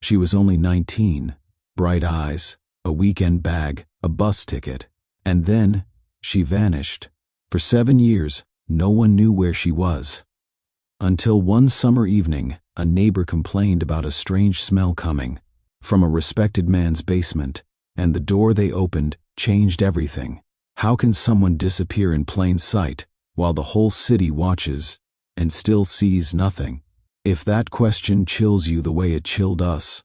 She was only 19, bright eyes, a weekend bag, a bus ticket. And then, she vanished. For 7 years, no one knew where she was. Until one summer evening, a neighbor complained about a strange smell coming from a respected man's basement, and the door they opened changed everything. How can someone disappear in plain sight while the whole city watches and still sees nothing? If that question chills you the way it chilled us,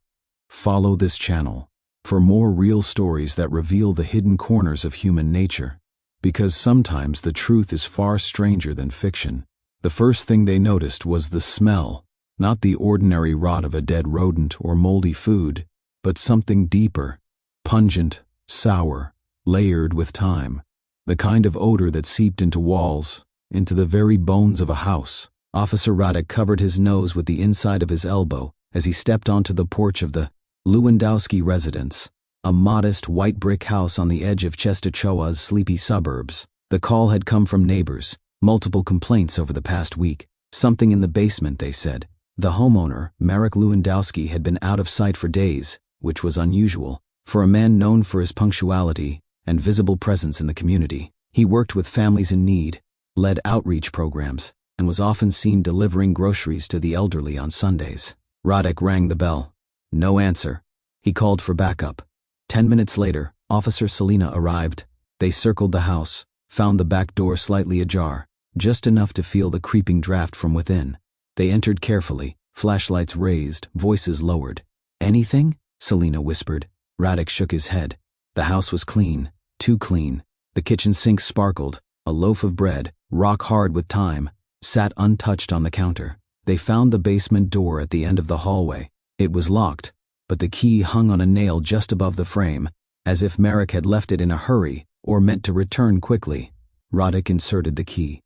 follow this channel for more real stories that reveal the hidden corners of human nature. Because sometimes the truth is far stranger than fiction. The first thing they noticed was the smell, not the ordinary rot of a dead rodent or moldy food, but something deeper, pungent, sour, layered with time. The kind of odor that seeped into walls, into the very bones of a house. Officer Radek covered his nose with the inside of his elbow as he stepped onto the porch of the Lewandowski residence, a modest white brick house on the edge of Czestochowa's sleepy suburbs. The call had come from neighbors, multiple complaints over the past week. Something in the basement, they said. The homeowner, Marek Lewandowski, had been out of sight for days, which was unusual for a man known for his punctuality and visible presence in the community. He worked with families in need, led outreach programs, and was often seen delivering groceries to the elderly on Sundays. Radek rang the bell. No answer. He called for backup. 10 minutes later, Officer Selina arrived. They circled the house, found the back door slightly ajar, just enough to feel the creeping draft from within. They entered carefully, flashlights raised, voices lowered. "Anything?" Selina whispered. Radek shook his head. The house was clean, too clean. The kitchen sink sparkled. A loaf of bread, rock hard with time, sat untouched on the counter. They found the basement door at the end of the hallway. It was locked, but the key hung on a nail just above the frame, as if Marek had left it in a hurry or meant to return quickly. Radek inserted the key.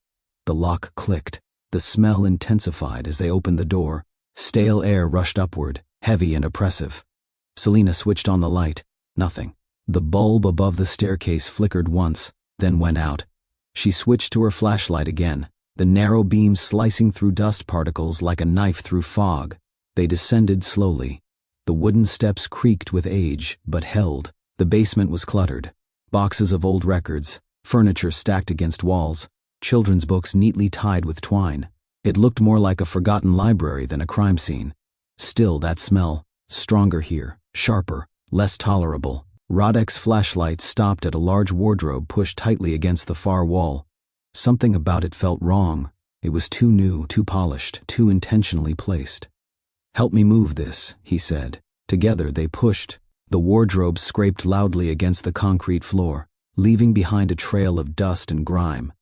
The lock clicked. The smell intensified as they opened the door. Stale air rushed upward, heavy and oppressive. Selina switched on the light. Nothing. The bulb above the staircase flickered once, then went out. She switched to her flashlight again, the narrow beam slicing through dust particles like a knife through fog. They descended slowly. The wooden steps creaked with age, but held. The basement was cluttered. Boxes of old records, furniture stacked against walls, children's books neatly tied with twine. It looked more like a forgotten library than a crime scene. Still, that smell, stronger here, sharper, less tolerable. Radek's flashlight stopped at a large wardrobe pushed tightly against the far wall. Something about it felt wrong. It was too new, too polished, too intentionally placed. "Help me move this," he said. Together they pushed. The wardrobe scraped loudly against the concrete floor, leaving behind a trail of dust and grime.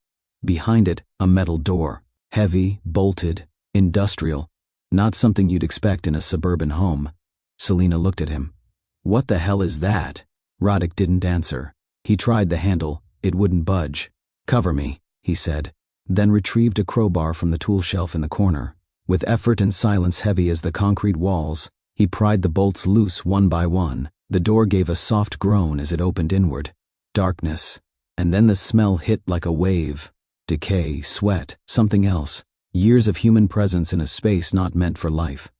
Behind it, a metal door. Heavy, bolted, industrial. Not something you'd expect in a suburban home. Selina looked at him. "What the hell is that?" Radek didn't answer. He tried the handle. It wouldn't budge. "Cover me," he said, then retrieved a crowbar from the tool shelf in the corner. With effort and silence heavy as the concrete walls, he pried the bolts loose one by one. The door gave a soft groan as it opened inward. Darkness. And then the smell hit like a wave. Decay, sweat, something else. Years of human presence in a space not meant for life.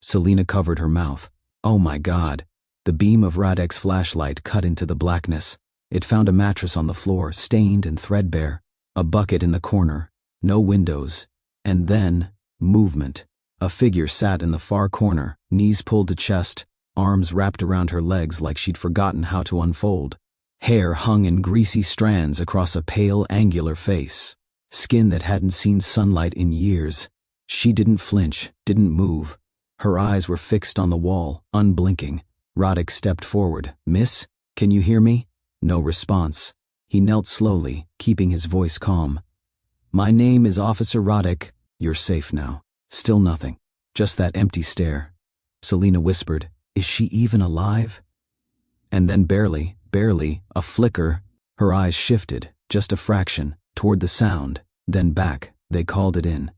Selina covered her mouth. Oh my God. The beam of Radek's flashlight cut into the blackness. It found a mattress on the floor, stained and threadbare. A bucket in the corner. No windows. And then, movement. A figure sat in the far corner, knees pulled to chest, arms wrapped around her legs like she'd forgotten how to unfold. Hair hung in greasy strands across a pale, angular face. Skin that hadn't seen sunlight in years. She didn't flinch, didn't move. Her eyes were fixed on the wall, unblinking. Radek stepped forward. "Miss, can you hear me?" No response. He knelt slowly, keeping his voice calm. "My name is Officer Radek. You're safe now." Still nothing. Just that empty stare. Selina whispered, "Is she even alive?" And then barely, a flicker. Her eyes shifted, just a fraction, toward the sound, then back. They called it in.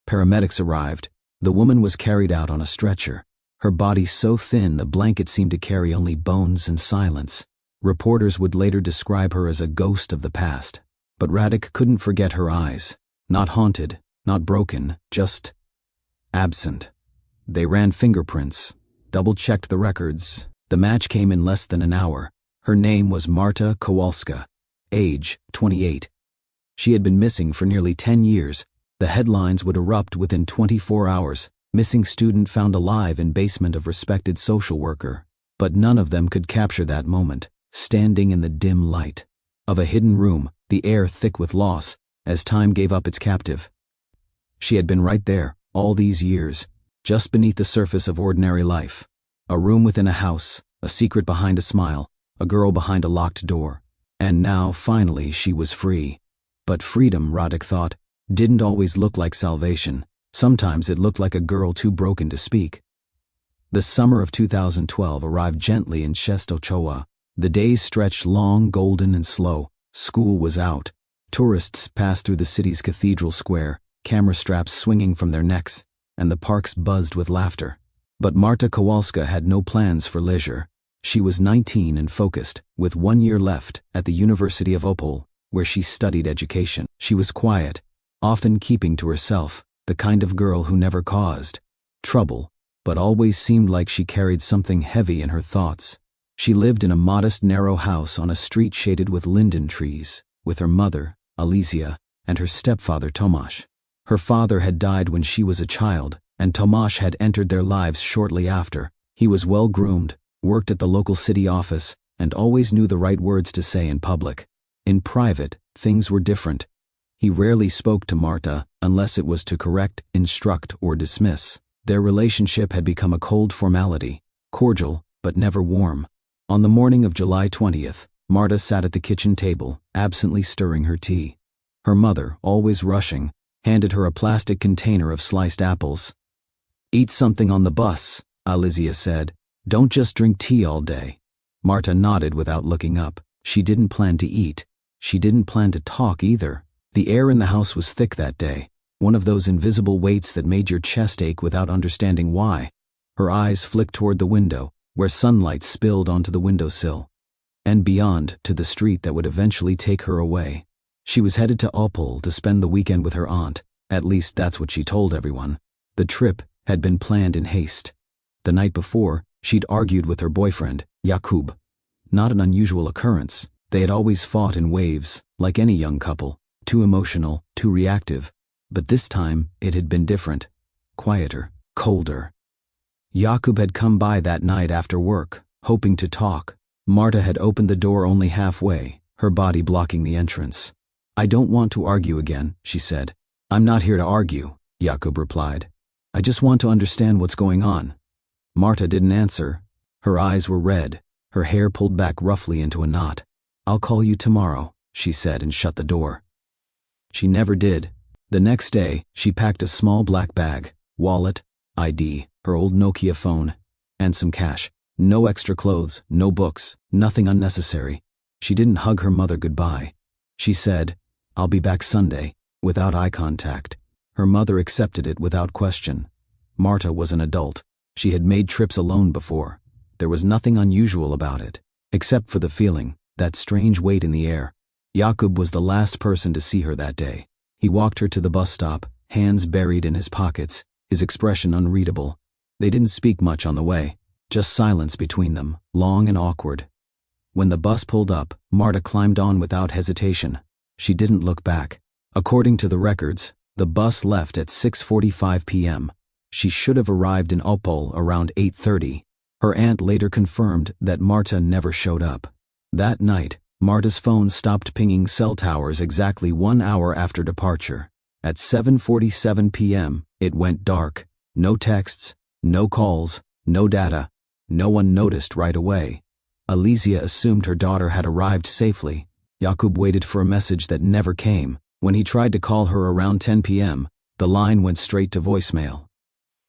Paramedics arrived. The woman was carried out on a stretcher. Her body so thin the blanket seemed to carry only bones and silence. Reporters would later describe her as a ghost of the past. But Radek couldn't forget her eyes. Not haunted, not broken, just absent. They ran fingerprints. double-checked the records. The match came in less than an hour. Her name was Marta Kowalska, age 28. She had been missing for nearly 10 years. The headlines would erupt within 24 hours. Missing student found alive in basement of respected social worker. But none of them could capture that moment, standing in the dim light of a hidden room, the air thick with loss, as time gave up its captive. She had been right there, all these years, just beneath the surface of ordinary life. A room within a house, a secret behind a smile, a girl behind a locked door. And now, finally, she was free. But freedom, Roddick thought, didn't always look like salvation. Sometimes it looked like a girl too broken to speak. The summer of 2012 arrived gently in Czestochowa. The days stretched long, golden, and slow. School was out. Tourists passed through the city's cathedral square, camera straps swinging from their necks, and the parks buzzed with laughter. But Marta Kowalska had no plans for leisure. She was 19 and focused, with 1 year left, at the University of Opole, where she studied education. She was quiet, often keeping to herself, the kind of girl who never caused trouble, but always seemed like she carried something heavy in her thoughts. She lived in a modest, narrow house on a street shaded with linden trees, with her mother, Alizia, and her stepfather, Tomas. Her father had died when she was a child, and Tomas had entered their lives shortly after. He was well-groomed, worked at the local city office, and always knew the right words to say in public. In private, things were different. He rarely spoke to Marta unless it was to correct, instruct, or dismiss. Their relationship had become a cold formality, cordial, but never warm. On the morning of July 20th, Marta sat at the kitchen table, absently stirring her tea. Her mother, always rushing, handed her a plastic container of sliced apples. "Eat something on the bus," Alizia said. "Don't just drink tea all day." Marta nodded without looking up. She didn't plan to eat. She didn't plan to talk either. The air in the house was thick that day, one of those invisible weights that made your chest ache without understanding why. Her eyes flicked toward the window, where sunlight spilled onto the windowsill, and beyond to the street that would eventually take her away. She was headed to Opole to spend the weekend with her aunt. At least that's what she told everyone. The trip had been planned in haste. The night before, she'd argued with her boyfriend, Jakub. Not an unusual occurrence. They had always fought in waves, like any young couple, too emotional, too reactive. But this time, it had been different. Quieter, colder. Jakub had come by that night after work, hoping to talk. Marta had opened the door only halfway, her body blocking the entrance. "I don't want to argue again," she said. "I'm not here to argue," Jakub replied. "I just want to understand what's going on." Marta didn't answer. Her eyes were red, her hair pulled back roughly into a knot. "I'll call you tomorrow," she said and shut the door. She never did. The next day, she packed a small black bag, wallet, ID, her old Nokia phone, and some cash. No extra clothes, no books, nothing unnecessary. She didn't hug her mother goodbye. She said, "I'll be back Sunday," without eye contact. Her mother accepted it without question. Marta was an adult. She had made trips alone before. There was nothing unusual about it, except for the feeling, that strange weight in the air. Jakub was the last person to see her that day. He walked her to the bus stop, hands buried in his pockets, his expression unreadable. They didn't speak much on the way, just silence between them, long and awkward. When the bus pulled up, Marta climbed on without hesitation. She didn't look back. According to the records, the bus left at 6:45 p.m. She should have arrived in Opole around 8:30. Her aunt later confirmed that Marta never showed up. That night, Marta's phone stopped pinging cell towers exactly 1 hour after departure. At 7:47 p.m., it went dark. No texts, no calls, no data. No one noticed right away. Alizia assumed her daughter had arrived safely. Jakub waited for a message that never came. When he tried to call her around 10 p.m., the line went straight to voicemail.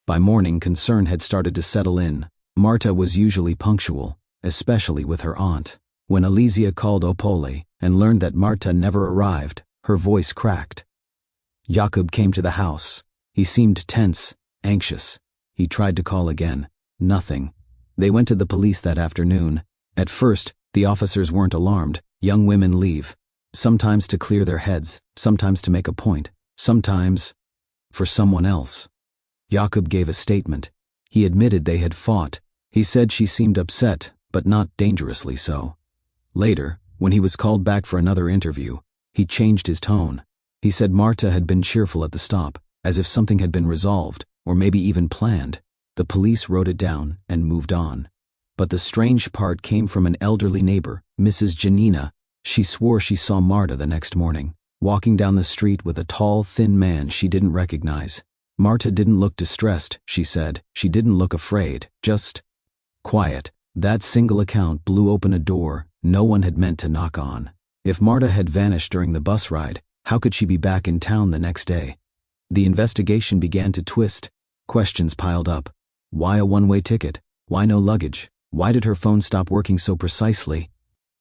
By morning, concern had started to settle in. Marta was usually punctual, especially with her aunt. When Alizia called Opole and learned that Marta never arrived, her voice cracked. Jakub came to the house. He seemed tense, anxious. He tried to call again. Nothing. They went to the police that afternoon. At first, the officers weren't alarmed. Young women leave, sometimes to clear their heads, sometimes to make a point, sometimes for someone else. Jakub gave a statement. He admitted they had fought, He said she seemed upset, but not dangerously so. Later, when he was called back for another interview, he changed his tone. He said Marta had been cheerful at the stop, as if something had been resolved, or maybe even planned. The police wrote it down and moved on. But the strange part came from an elderly neighbor, Mrs. Janina. She swore she saw Marta the next morning, walking down the street with a tall, thin man she didn't recognize. Marta didn't look distressed, she said. She didn't look afraid, just quiet. That single account blew open a door no one had meant to knock on. If Marta had vanished during the bus ride, how could she be back in town the next day? The investigation began to twist. Questions piled up. Why a one-way ticket? Why no luggage? Why did her phone stop working so precisely?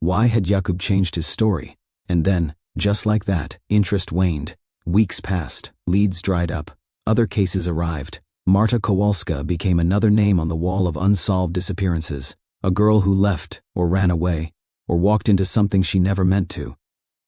Why had Jakub changed his story? And then, just like that, interest waned. Weeks passed, leads dried up, other cases arrived. Marta Kowalska became another name on the wall of unsolved disappearances, a girl who left, or ran away, or walked into something she never meant to.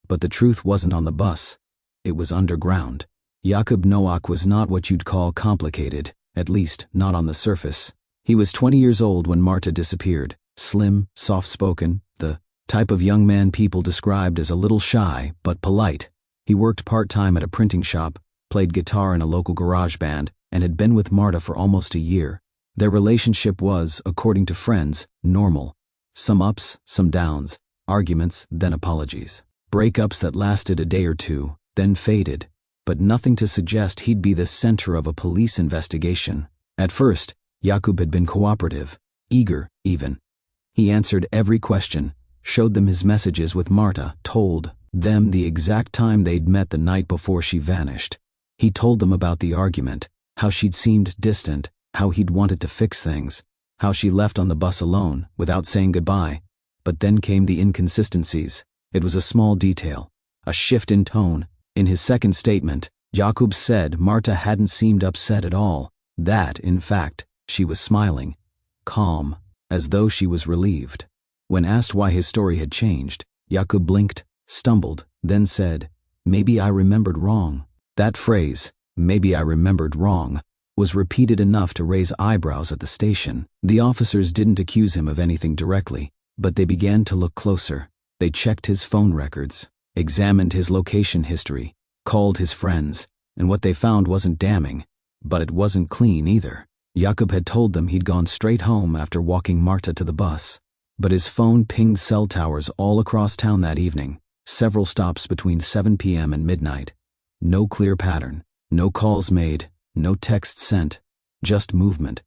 But the truth wasn't on the bus. It was underground. Jakub Nowak was not what you'd call complicated, at least not on the surface. He was 20 years old when Marta disappeared, slim, soft-spoken, the type of young man people described as a little shy but polite. He worked part-time at a printing shop, played guitar in a local garage band, and had been with Marta for almost a year. Their relationship was, according to friends, normal. Some ups, some downs, arguments, then apologies. Breakups that lasted a day or two, then faded, but nothing to suggest he'd be the center of a police investigation. At first, Jakub had been cooperative, eager even. He answered every question, showed them his messages with Marta, told them the exact time they'd met the night before she vanished. He told them about the argument, how she'd seemed distant, how he'd wanted to fix things, how she left on the bus alone, without saying goodbye. But then came the inconsistencies. It was a small detail, a shift in tone. In his second statement, Jakub said Marta hadn't seemed upset at all, that, in fact, she was smiling, calm, as though she was relieved. When asked why his story had changed, Jakub blinked, stumbled, then said, "Maybe I remembered wrong." That phrase, "maybe I remembered wrong," was repeated enough to raise eyebrows at the station. The officers didn't accuse him of anything directly, but they began to look closer. They checked his phone records, examined his location history, called his friends, and what they found wasn't damning, but it wasn't clean either. Jakub had told them he'd gone straight home after walking Marta to the bus, but his phone pinged cell towers all across town that evening, several stops between 7 p.m. and midnight. No clear pattern, no calls made, no texts sent, just movement.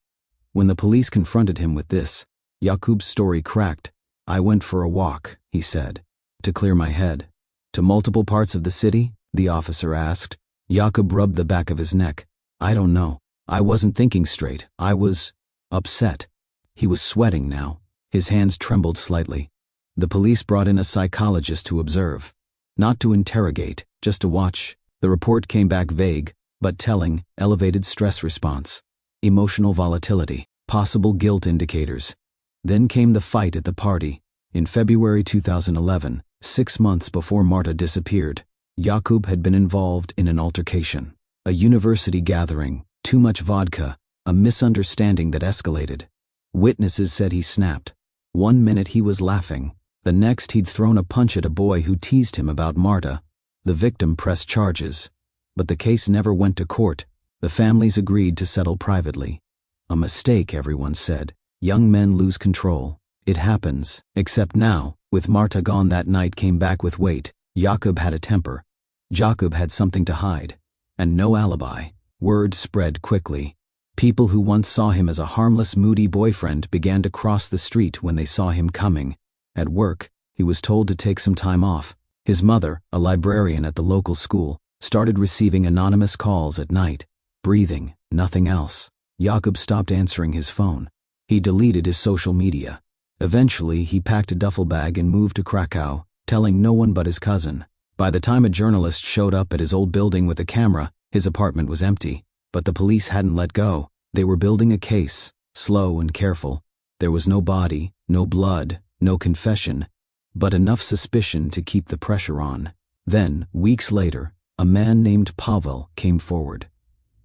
When the police confronted him with this, Jakub's story cracked. "I went for a walk," he said, "to clear my head." "To multiple parts of the city?" the officer asked. Jakub rubbed the back of his neck. "I don't know. I wasn't thinking straight. I was upset." He was sweating now. His hands trembled slightly. The police brought in a psychologist to observe. Not to interrogate, just to watch. The report came back vague, but telling: elevated stress response, emotional volatility, possible guilt indicators. Then came the fight at the party. In February 2011, 6 months before Marta disappeared, Jakub had been involved in an altercation. A university gathering, too much vodka, a misunderstanding that escalated. Witnesses said he snapped. One minute he was laughing, the next he'd thrown a punch at a boy who teased him about Marta. The victim pressed charges, but the case never went to court. The families agreed to settle privately. A mistake, everyone said. Young men lose control. It happens, except now, with Marta gone that night came back with weight. Jakub had a temper. Jakub had something to hide, and no alibi. Word spread quickly. People who once saw him as a harmless, moody boyfriend began to cross the street when they saw him coming. At work, he was told to take some time off. His mother, a librarian at the local school, started receiving anonymous calls at night. Breathing, nothing else. Jakub stopped answering his phone. He deleted his social media. Eventually, he packed a duffel bag and moved to Krakow, telling no one but his cousin. By the time a journalist showed up at his old building with a camera, his apartment was empty. But the police hadn't let go. They were building a case, slow and careful. There was no body, no blood, no confession, but enough suspicion to keep the pressure on. Then, weeks later, a man named Pavel came forward.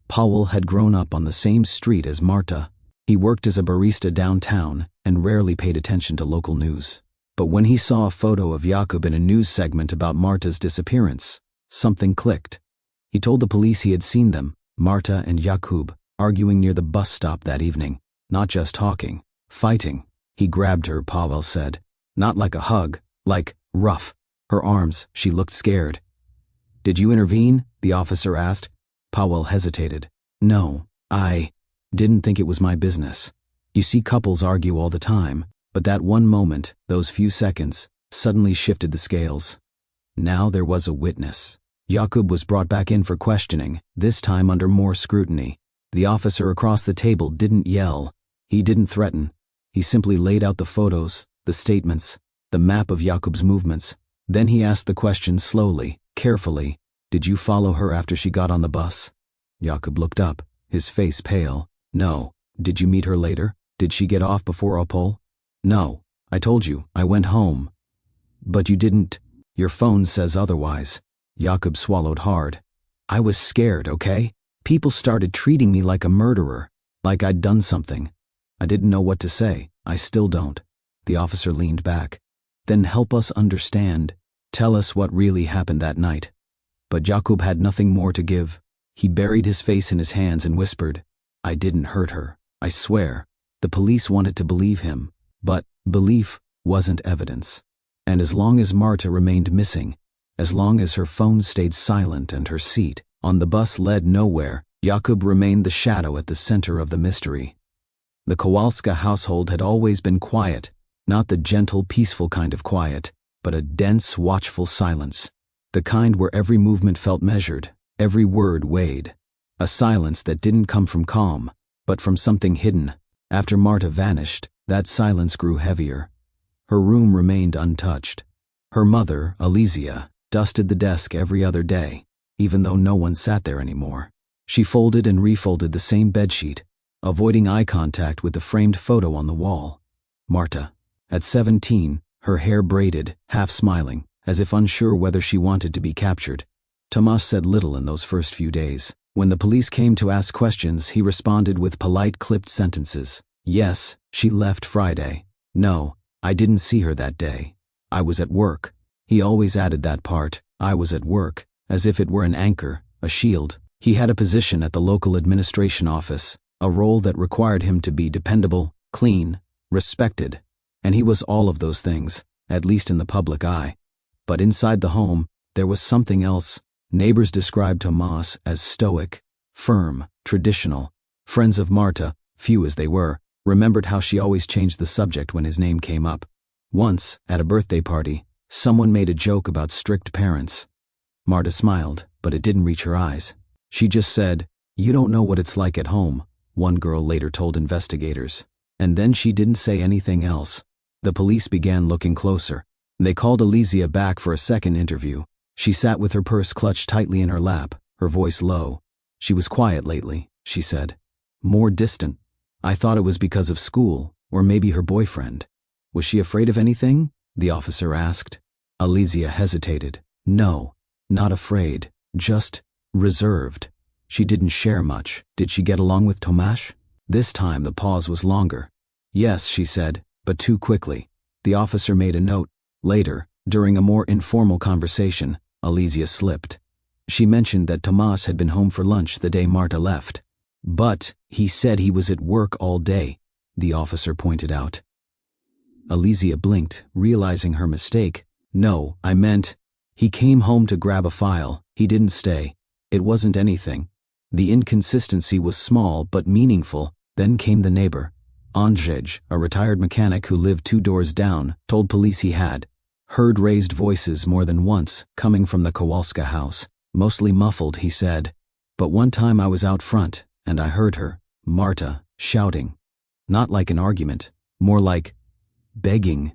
Pavel had grown up on the same street as Marta. He worked as a barista downtown and rarely paid attention to local news. But when he saw a photo of Jakub in a news segment about Marta's disappearance, something clicked. He told the police he had seen them, Marta and Jakub, arguing near the bus stop that evening. Not just talking, fighting. He grabbed her, Pavel said. Not like a hug, like rough. Her arms, she looked scared. Did you intervene? The officer asked. Pavel hesitated. No, I didn't think it was my business. You see couples argue all the time, but that one moment, those few seconds, suddenly shifted the scales. Now there was a witness. Jakub was brought back in for questioning, this time under more scrutiny. The officer across the table didn't yell. He didn't threaten. He simply laid out the photos, the statements, the map of Jakub's movements. Then he asked the question slowly, carefully. Did you follow her after she got on the bus? Jakub looked up, his face pale. No. Did you meet her later? Did she get off before Opole? No. I told you, I went home. But you didn't. Your phone says otherwise. Jakub swallowed hard. I was scared, okay? People started treating me like a murderer, like I'd done something. I didn't know what to say. I still don't. The officer leaned back. Then help us understand. Tell us what really happened that night. But Jakub had nothing more to give. He buried his face in his hands and whispered, I didn't hurt her. I swear. The police wanted to believe him, but belief wasn't evidence. And as long as Marta remained missing, as long as her phone stayed silent and her seat on the bus led nowhere, Jakub remained the shadow at the center of the mystery. The Kowalska household had always been quiet, not the gentle, peaceful kind of quiet, but a dense, watchful silence, the kind where every movement felt measured, every word weighed, a silence that didn't come from calm, but from something hidden. After Marta vanished, that silence grew heavier. Her room remained untouched. Her mother, Alizia, dusted the desk every other day, even though no one sat there anymore. She folded and refolded the same bedsheet, avoiding eye contact with the framed photo on the wall. Marta, at 17, her hair braided, half smiling, as if unsure whether she wanted to be captured. Tomas said little in those first few days. When the police came to ask questions, he responded with polite, clipped sentences. Yes, she left Friday. No, I didn't see her that day. I was at work. He always added that part, I was at work, as if it were an anchor, a shield. He had a position at the local administration office, a role that required him to be dependable, clean, respected, and he was all of those things, at least in the public eye. But inside the home, there was something else. Neighbors described Tomas as stoic, firm, traditional. Friends of Marta, few as they were, remembered how she always changed the subject when his name came up. Once, at a birthday party, someone made a joke about strict parents. Marta smiled, but it didn't reach her eyes. She just said, "You don't know what it's like at home," one girl later told investigators. And then she didn't say anything else. The police began looking closer. They called Alizia back for a second interview. She sat with her purse clutched tightly in her lap, her voice low. She was quiet lately, she said. More distant. I thought it was because of school, or maybe her boyfriend. Was she afraid of anything? The officer asked. Alizia hesitated. No, not afraid, just reserved. She didn't share much. Did she get along with Tomas? This time the pause was longer. Yes, she said, but too quickly. The officer made a note. Later, during a more informal conversation, Alizia slipped. She mentioned that Tomas had been home for lunch the day Marta left. But he said he was at work all day, the officer pointed out. Alizia blinked, realizing her mistake. No, I meant, he came home to grab a file. He didn't stay. It wasn't anything. The inconsistency was small but meaningful. Then came the neighbor. Andrzej, a retired mechanic who lived 2 doors down, told police he had heard raised voices more than once coming from the Kowalska house. Mostly muffled, he said. But one time I was out front, and I heard her, Marta, shouting. Not like an argument, more like begging.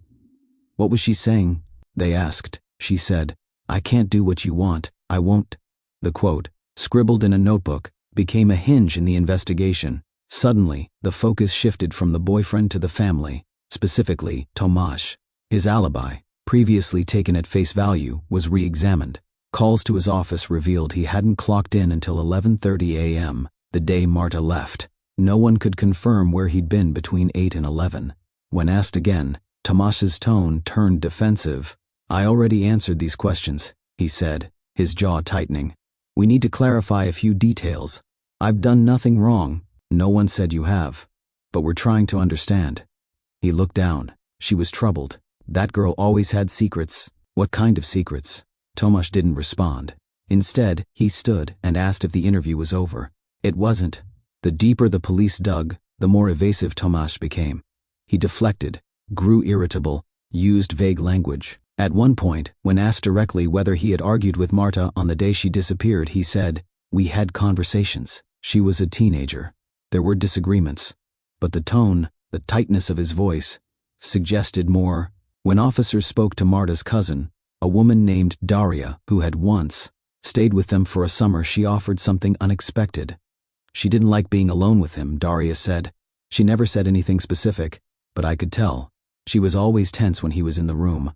What was she saying? They asked. She said, I can't do what you want, I won't. The quote, scribbled in a notebook, became a hinge in the investigation. Suddenly, the focus shifted from the boyfriend to the family, specifically Tomas. His alibi, previously taken at face value, was re-examined. Calls to his office revealed he hadn't clocked in until 11:30 a.m., the day Marta left. No one could confirm where he'd been between 8 and 11. When asked again, Tomas's tone turned defensive. "I already answered these questions," he said, his jaw tightening. "We need to clarify a few details. I've done nothing wrong. No one said you have. But we're trying to understand." He looked down. She was troubled. That girl always had secrets. What kind of secrets? Tomas didn't respond. Instead, he stood and asked if the interview was over. It wasn't. The deeper the police dug, the more evasive Tomas became. He deflected, grew irritable, used vague language. At one point, when asked directly whether he had argued with Marta on the day she disappeared, he said, "We had conversations. She was a teenager. There were disagreements." But the tone, the tightness of his voice, suggested more. When officers spoke to Marta's cousin, a woman named Daria, who had once stayed with them for a summer, she offered something unexpected. She didn't like being alone with him, Daria said. She never said anything specific, but I could tell. She was always tense when he was in the room.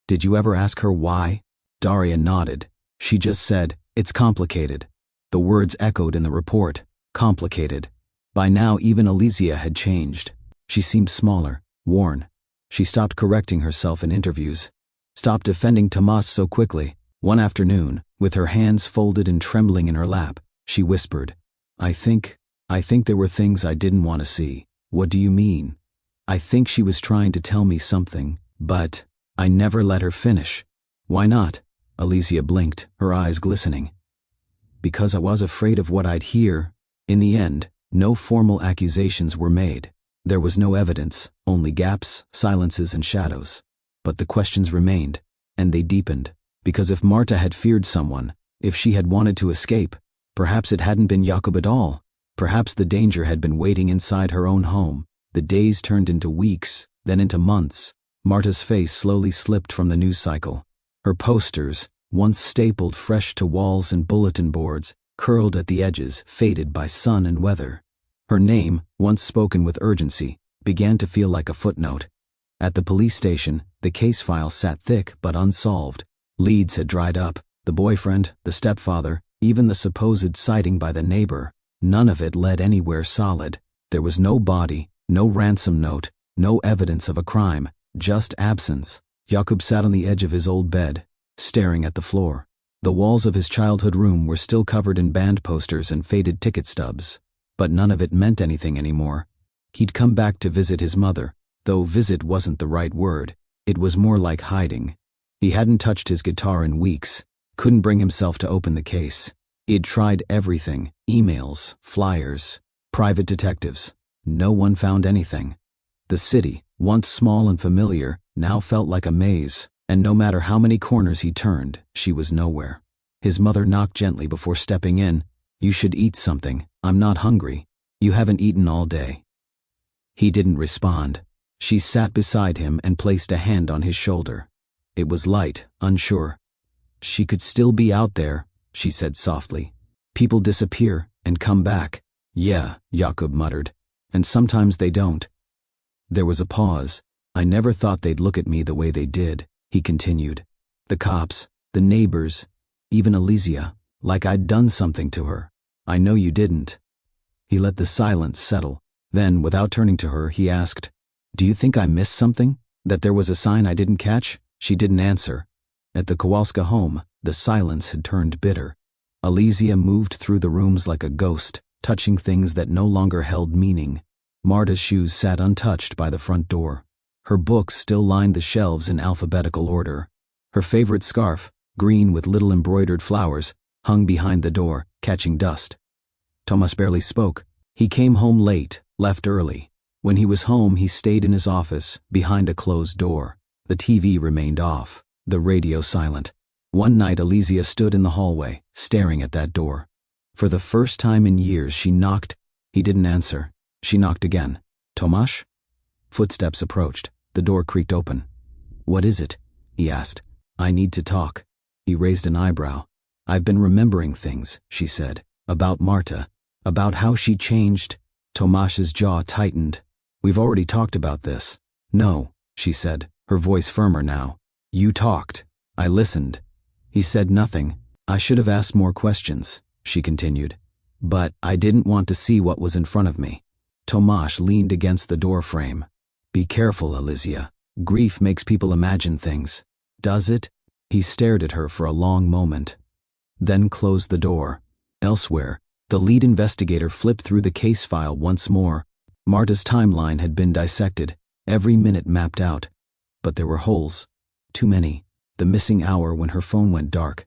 "Did you ever ask her why?" Daria nodded. She just said, "It's complicated." The words echoed in the report. Complicated. By now, even Alizia had changed. She seemed smaller, worn. She stopped correcting herself in interviews. Stopped defending Tomas so quickly. One afternoon, with her hands folded and trembling in her lap, she whispered, I think there were things I didn't want to see." "What do you mean?" "I think she was trying to tell me something, but I never let her finish." "Why not?" Alizia blinked, her eyes glistening. "Because I was afraid of what I'd hear." In the end, no formal accusations were made. There was no evidence, only gaps, silences, and shadows. But the questions remained, and they deepened. Because if Marta had feared someone, if she had wanted to escape, perhaps it hadn't been Jakub at all. Perhaps the danger had been waiting inside her own home. The days turned into weeks, then into months. Marta's face slowly slipped from the news cycle. Her posters, once stapled fresh to walls and bulletin boards, curled at the edges, faded by sun and weather. Her name, once spoken with urgency, began to feel like a footnote. At the police station, the case file sat thick but unsolved. Leads had dried up. The boyfriend, the stepfather, even the supposed sighting by the neighbor. None of it led anywhere solid. There was no body, no ransom note, no evidence of a crime, just absence. Jakub sat on the edge of his old bed, staring at the floor. The walls of his childhood room were still covered in band posters and faded ticket stubs. But none of it meant anything anymore. He'd come back to visit his mother, though visit wasn't the right word. It was more like hiding. He hadn't touched his guitar in weeks, couldn't bring himself to open the case. He'd tried everything, emails, flyers, private detectives. No one found anything. The city, once small and familiar, now felt like a maze, and no matter how many corners he turned, she was nowhere. His mother knocked gently before stepping in. "You should eat something. I'm not hungry. You haven't eaten all day." He didn't respond. She sat beside him and placed a hand on his shoulder. It was light, unsure. "She could still be out there," she said softly. "People disappear and come back." "Yeah," Jakub muttered. "And sometimes they don't." There was a pause. "I never thought they'd look at me the way they did," he continued. "The cops, the neighbors, even Alizia, like I'd done something to her. I know you didn't." He let the silence settle. Then, without turning to her, he asked, "Do you think I missed something? That there was a sign I didn't catch?" She didn't answer. At the Kowalska home, the silence had turned bitter. Alizia moved through the rooms like a ghost, touching things that no longer held meaning. Marta's shoes sat untouched by the front door. Her books still lined the shelves in alphabetical order. Her favorite scarf, green with little embroidered flowers, hung behind the door, catching dust. Tomas barely spoke. He came home late, left early. When he was home, he stayed in his office, behind a closed door. The TV remained off, the radio silent. One night, Alizia stood in the hallway, staring at that door. For the first time in years, she knocked. He didn't answer. She knocked again. "Tomas?" Footsteps approached. The door creaked open. "What is it?" he asked. "I need to talk." He raised an eyebrow. "I've been remembering things," she said, "about Marta, about how she changed." Tomas's jaw tightened. "We've already talked about this." "No," she said, her voice firmer now. "You talked. I listened." He said nothing. "I should have asked more questions," she continued. "But I didn't want to see what was in front of me. Tomas leaned against the doorframe. "Be careful, Alizia. Grief makes people imagine things." "Does it?" He stared at her for a long moment, then closed the door. Elsewhere, the lead investigator flipped through the case file once more. Marta's timeline had been dissected, every minute mapped out. But there were holes. Too many. The missing hour when her phone went dark.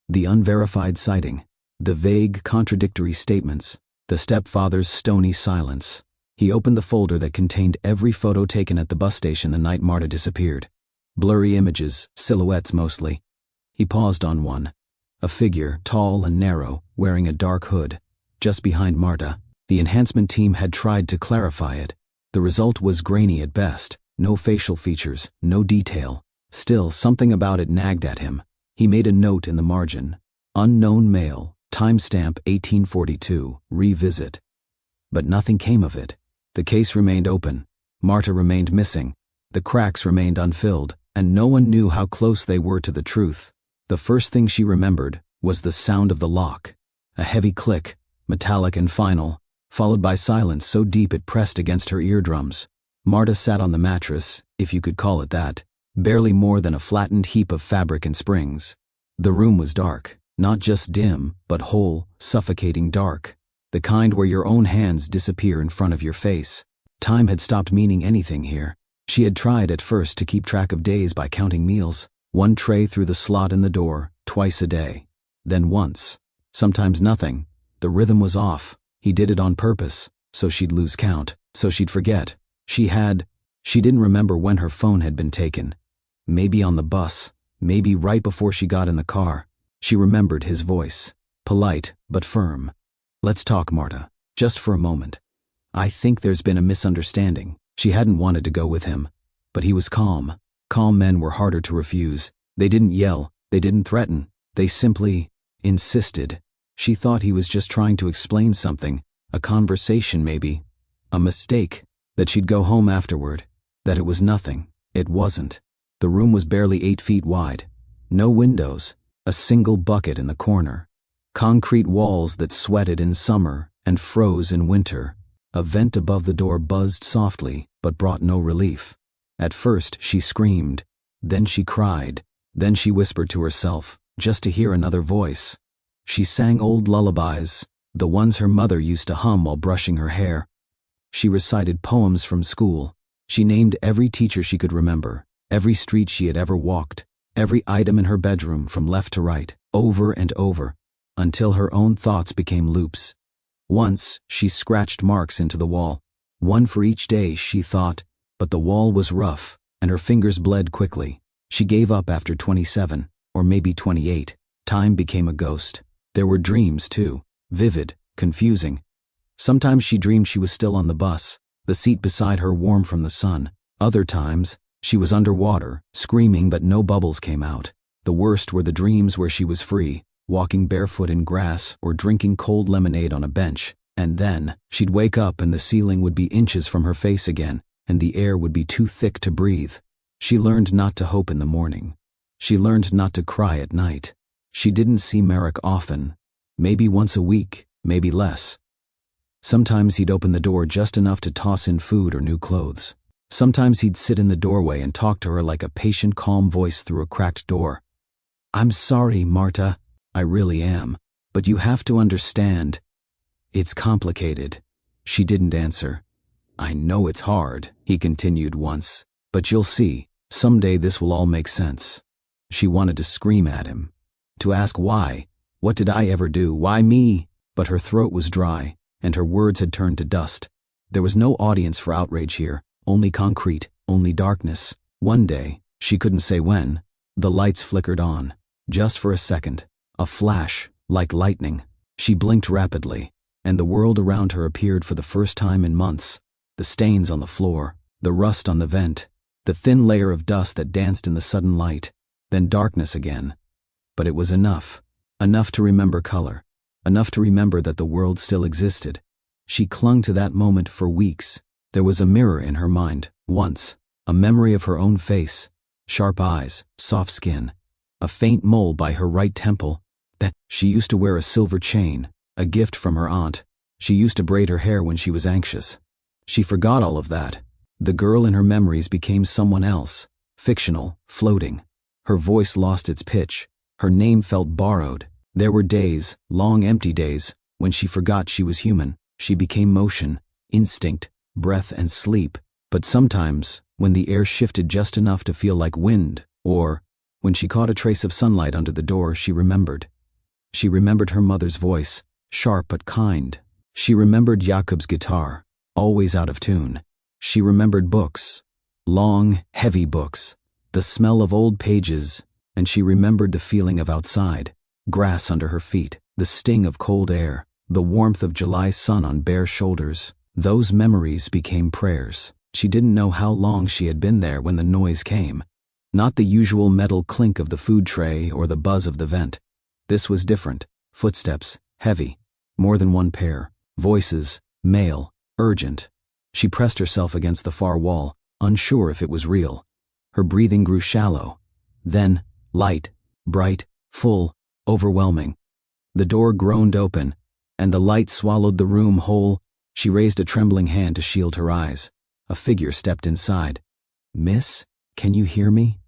The unverified sighting. The vague, contradictory statements. The stepfather's stony silence. He opened the folder that contained every photo taken at the bus station the night Marta disappeared. Blurry images, silhouettes mostly. He paused on one. A figure, tall and narrow, wearing a dark hood, just behind Marta. The enhancement team had tried to clarify it. The result was grainy at best. No facial features, no detail. Still, something about it nagged at him. He made a note in the margin. Unknown male, timestamp 1842, revisit. But nothing came of it. The case remained open. Marta remained missing. The cracks remained unfilled, and no one knew how close they were to the truth. The first thing she remembered was the sound of the lock. A heavy click, metallic and final, followed by silence so deep it pressed against her eardrums. Marta sat on the mattress, if you could call it that, barely more than a flattened heap of fabric and springs. The room was dark, not just dim, but whole, suffocating dark. The kind where your own hands disappear in front of your face. Time had stopped meaning anything here. She had tried at first to keep track of days by counting meals. One tray through the slot in the door, twice a day. Then once. Sometimes nothing. The rhythm was off. He did it on purpose, so she'd lose count, so she'd forget. She didn't remember when her phone had been taken. Maybe on the bus, maybe right before she got in the car. She remembered his voice, polite but firm. "Let's talk, Marta, just for a moment. I think there's been a misunderstanding." She hadn't wanted to go with him, but he was calm. Calm men were harder to refuse. They didn't yell, they didn't threaten, they simply insisted. She thought he was just trying to explain something, a conversation maybe, a mistake, that she'd go home afterward, that it was nothing. It wasn't. The room was barely 8 feet wide. No windows, a single bucket in the corner. Concrete walls that sweated in summer and froze in winter. A vent above the door buzzed softly, but brought no relief. At first, she screamed. Then she cried. Then she whispered to herself, just to hear another voice. She sang old lullabies, the ones her mother used to hum while brushing her hair. She recited poems from school. She named every teacher she could remember, every street she had ever walked, every item in her bedroom from left to right, over and over, until her own thoughts became loops. Once, she scratched marks into the wall. One for each day, she thought, but the wall was rough, and her fingers bled quickly. She gave up after 27, or maybe 28. Time became a ghost. There were dreams, too, vivid, confusing. Sometimes she dreamed she was still on the bus, the seat beside her warm from the sun. Other times, she was underwater, screaming but no bubbles came out. The worst were the dreams where she was free, walking barefoot in grass or drinking cold lemonade on a bench, and then she'd wake up and the ceiling would be inches from her face again, and the air would be too thick to breathe. She learned not to hope in the morning. She learned not to cry at night. She didn't see Merrick often, maybe once a week, maybe less. Sometimes he'd open the door just enough to toss in food or new clothes. Sometimes he'd sit in the doorway and talk to her like a patient, calm voice through a cracked door. "I'm sorry, Marta. I really am. But you have to understand. It's complicated." She didn't answer. "I know it's hard," he continued once. "But you'll see. Someday this will all make sense." She wanted to scream at him. To ask why. What did I ever do? Why me? But her throat was dry, and her words had turned to dust. There was no audience for outrage here. Only concrete, only darkness. One day, she couldn't say when, the lights flickered on. Just for a second. A flash, like lightning. She blinked rapidly, and the world around her appeared for the first time in months. The stains on the floor, the rust on the vent, the thin layer of dust that danced in the sudden light, then darkness again. But it was enough. Enough to remember color. Enough to remember that the world still existed. She clung to that moment for weeks. There was a mirror in her mind, once, a memory of her own face, sharp eyes, soft skin, a faint mole by her right temple. That she used to wear a silver chain, a gift from her aunt. She used to braid her hair when she was anxious. She forgot all of that. The girl in her memories became someone else, fictional, floating. Her voice lost its pitch. Her name felt borrowed. There were days, long empty days, when she forgot she was human. She became motion, instinct, breath and sleep. But sometimes, when the air shifted just enough to feel like wind, or when she caught a trace of sunlight under the door, she remembered. She remembered her mother's voice, sharp but kind. She remembered Jakub's guitar, always out of tune. She remembered books, long, heavy books, the smell of old pages, and she remembered the feeling of outside, grass under her feet, the sting of cold air, the warmth of July sun on bare shoulders. Those memories became prayers. She didn't know how long she had been there when the noise came. Not the usual metal clink of the food tray or the buzz of the vent. This was different. Footsteps, heavy, more than one pair. Voices, male, urgent. She pressed herself against the far wall, unsure if it was real. Her breathing grew shallow. Then, light, bright, full, overwhelming. The door groaned open, and the light swallowed the room whole. She raised a trembling hand to shield her eyes. A figure stepped inside. "Miss, can you hear me?"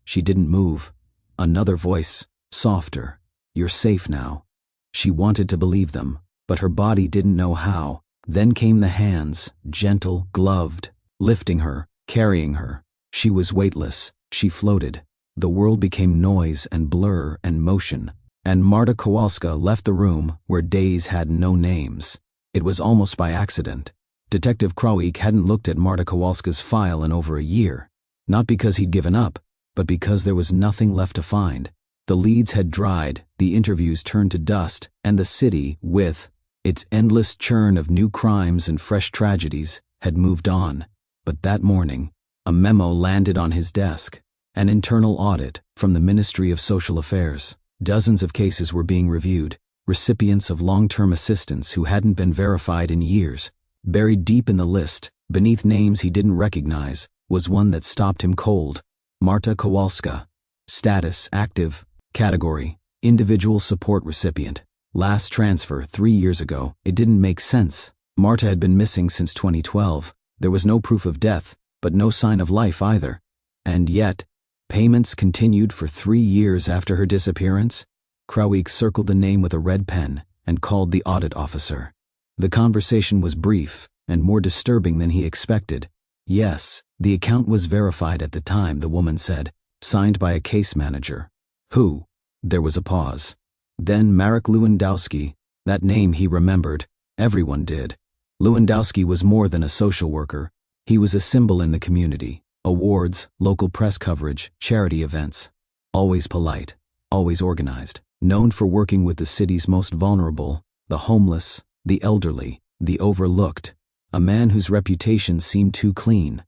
She didn't move. Another voice, softer. "You're safe now." She wanted to believe them, but her body didn't know how. Then came the hands, gentle, gloved, lifting her, carrying her. She was weightless. She floated. The world became noise and blur and motion. And Marta Kowalska left the room where days had no names. It was almost by accident. Detective Krawiec hadn't looked at Marta Kowalska's file in over a year. Not because he'd given up, but because there was nothing left to find. The leads had dried, the interviews turned to dust, and the city, with its endless churn of new crimes and fresh tragedies, had moved on. But that morning, a memo landed on his desk. An internal audit from the Ministry of Social Affairs. Dozens of cases were being reviewed, recipients of long-term assistance who hadn't been verified in years. Buried deep in the list, beneath names he didn't recognize, was one that stopped him cold. Marta Kowalska. Status, active. Category, individual support recipient. Last transfer 3 years ago. It didn't make sense. Marta had been missing since 2012. There was no proof of death, but no sign of life either. And yet, payments continued for 3 years after her disappearance. Krawiec circled the name with a red pen and called the audit officer. The conversation was brief and more disturbing than he expected. Yes, the account was verified at the time, the woman said, signed by a case manager. Who? There was a pause. Then Marek Lewandowski, that name he remembered. Everyone did. Lewandowski was more than a social worker. He was a symbol in the community. Awards, local press coverage, charity events. Always polite, always organized. Known for working with the city's most vulnerable, the homeless, the elderly, the overlooked. A man whose reputation seemed too clean.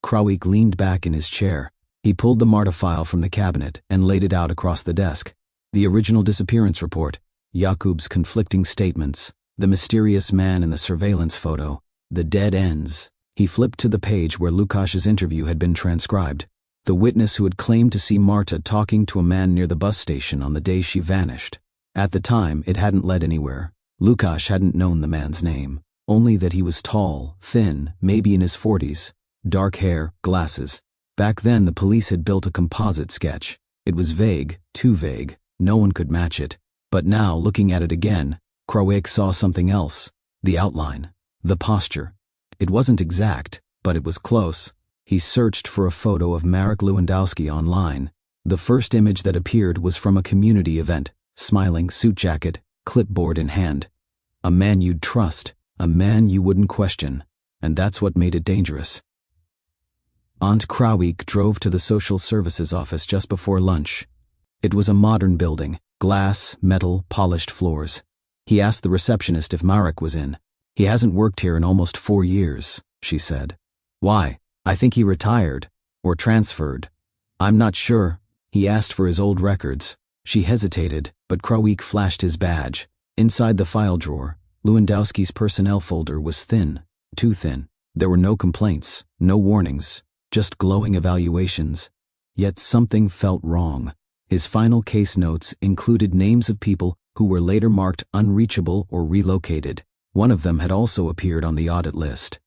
Krawiec leaned back in his chair. He pulled the Marta file from the cabinet and laid it out across the desk. The original disappearance report, Jakub's conflicting statements, the mysterious man in the surveillance photo, the dead ends. He flipped to the page where Lukasz's interview had been transcribed. The witness who had claimed to see Marta talking to a man near the bus station on the day she vanished. At the time, it hadn't led anywhere. Lukasz hadn't known the man's name, only that he was tall, thin, maybe in his 40s, dark hair, glasses. Back then, the police had built a composite sketch. It was vague, too vague. No one could match it. But now, looking at it again, Krawiec saw something else. The outline. The posture. It wasn't exact, but it was close. He searched for a photo of Marek Lewandowski online. The first image that appeared was from a community event, smiling, suit jacket, clipboard in hand. A man you'd trust, a man you wouldn't question, and that's what made it dangerous. Aunt Krawiec drove to the social services office just before lunch. It was a modern building, glass, metal, polished floors. He asked the receptionist if Marek was in. "He hasn't worked here in almost 4 years, she said. "Why? I think he retired, or transferred. I'm not sure." He asked for his old records. She hesitated, but Krawiec flashed his badge. Inside the file drawer, Lewandowski's personnel folder was thin, too thin. There were no complaints, no warnings, just glowing evaluations. Yet something felt wrong. His final case notes included names of people who were later marked unreachable or relocated. One of them had also appeared on the audit list.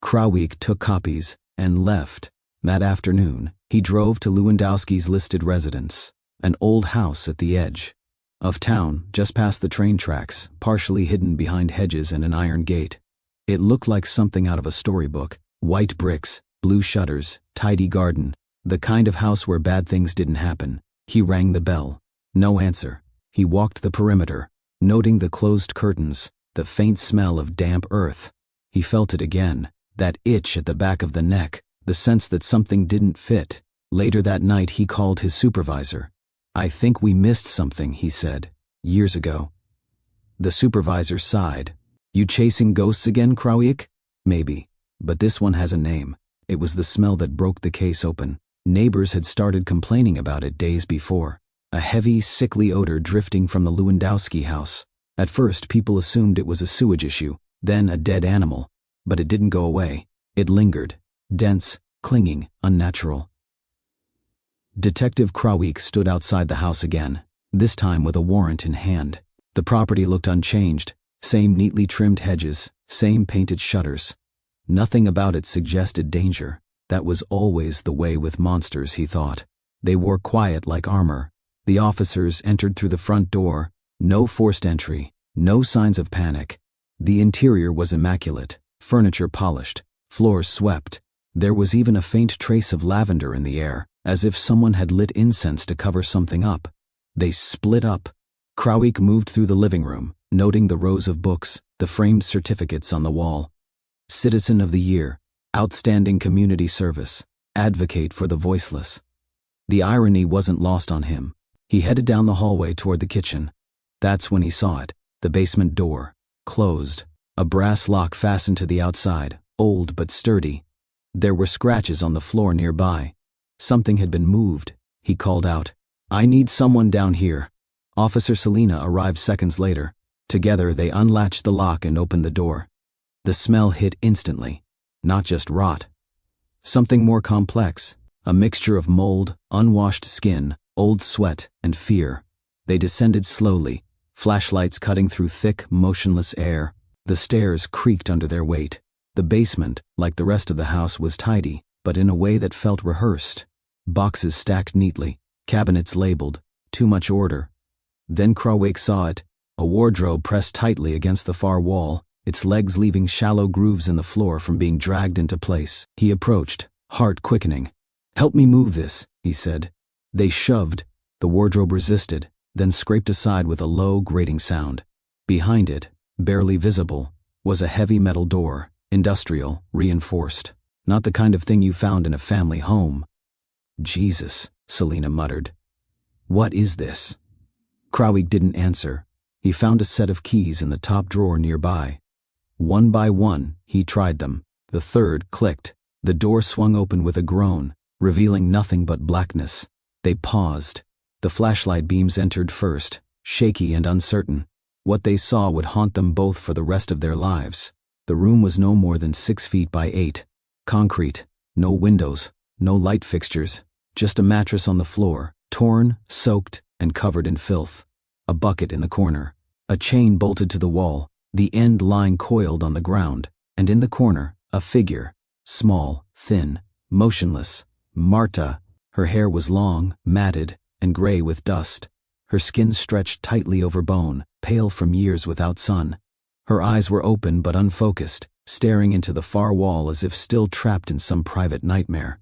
Krawiec took copies and left. That afternoon, he drove to Lewandowski's listed residence, an old house at the edge of town, just past the train tracks, partially hidden behind hedges and an iron gate. It looked like something out of a storybook. White bricks, blue shutters, tidy garden, the kind of house where bad things didn't happen. He rang the bell. No answer. He walked the perimeter, noting the closed curtains, the faint smell of damp earth. He felt it again, that itch at the back of the neck, the sense that something didn't fit. Later that night he called his supervisor. "I think we missed something," he said, "years ago." The supervisor sighed. "You chasing ghosts again, Krawiec?" "Maybe, but this one has a name." It was the smell that broke the case open. Neighbors had started complaining about it days before. A heavy, sickly odor drifting from the Lewandowski house. At first, people assumed it was a sewage issue, then a dead animal. But it didn't go away. It lingered. Dense, clinging, unnatural. Detective Krawiec stood outside the house again, this time with a warrant in hand. The property looked unchanged. Same neatly trimmed hedges, same painted shutters. Nothing about it suggested danger. That was always the way with monsters, he thought. They wore quiet like armor. The officers entered through the front door. No forced entry, no signs of panic. The interior was immaculate, furniture polished, floors swept. There was even a faint trace of lavender in the air, as if someone had lit incense to cover something up. They split up. Krawiec moved through the living room, noting the rows of books, the framed certificates on the wall. Citizen of the Year, Outstanding Community Service, Advocate for the Voiceless. The irony wasn't lost on him. He headed down the hallway toward the kitchen. That's when he saw it, the basement door, closed, a brass lock fastened to the outside, old but sturdy. There were scratches on the floor nearby. Something had been moved. He called out, "I need someone down here." Officer Selina arrived seconds later. Together they unlatched the lock and opened the door. The smell hit instantly. Not just rot. Something more complex, a mixture of mold, unwashed skin, old sweat, and fear. They descended slowly, flashlights cutting through thick, motionless air. The stairs creaked under their weight. The basement, like the rest of the house, was tidy, but in a way that felt rehearsed. Boxes stacked neatly, cabinets labeled, too much order. Then Krawiec saw it, a wardrobe pressed tightly against the far wall, its legs leaving shallow grooves in the floor from being dragged into place. He approached, heart quickening. "Help me move this," he said. They shoved. The wardrobe resisted, then scraped aside with a low, grating sound. Behind it, barely visible, was a heavy metal door, industrial, reinforced. Not the kind of thing you found in a family home. "Jesus," Selina muttered. "What is this?" Krawiec didn't answer. He found a set of keys in the top drawer nearby. One by one, he tried them. The third clicked. The door swung open with a groan, revealing nothing but blackness. They paused. The flashlight beams entered first, shaky and uncertain. What they saw would haunt them both for the rest of their lives. The room was no more than 6 feet by 8. Concrete, no windows, no light fixtures, just a mattress on the floor, torn, soaked, and covered in filth. A bucket in the corner. A chain bolted to the wall, the end lying coiled on the ground, and in the corner, a figure, small, thin, motionless. Marta. Her hair was long, matted, and gray with dust. Her skin stretched tightly over bone, pale from years without sun. Her eyes were open but unfocused, staring into the far wall as if still trapped in some private nightmare.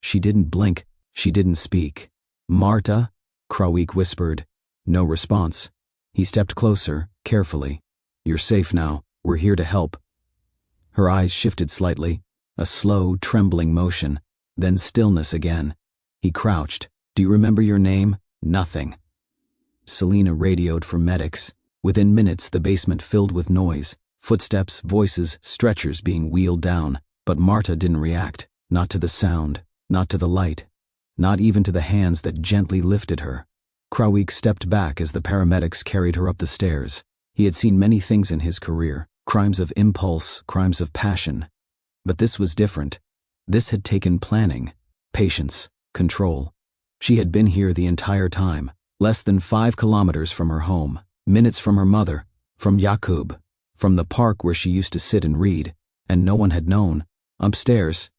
She didn't blink, she didn't speak. "Marta?" Krawiec whispered. No response. He stepped closer, carefully. "You're safe now, we're here to help." Her eyes shifted slightly, a slow, trembling motion, then stillness again. He crouched. "Do you remember your name?" "Nothing." Selina radioed for medics. Within minutes, the basement filled with noise, footsteps, voices, stretchers being wheeled down. But Marta didn't react, not to the sound, not to the light, not even to the hands that gently lifted her. Krawiec stepped back as the paramedics carried her up the stairs. He had seen many things in his career, crimes of impulse, crimes of passion. But this was different. This had taken planning, patience, control. She had been here the entire time, less than 5 kilometers from her home, minutes from her mother, from Jakub, from the park where she used to sit and read, and no one had known. Upstairs,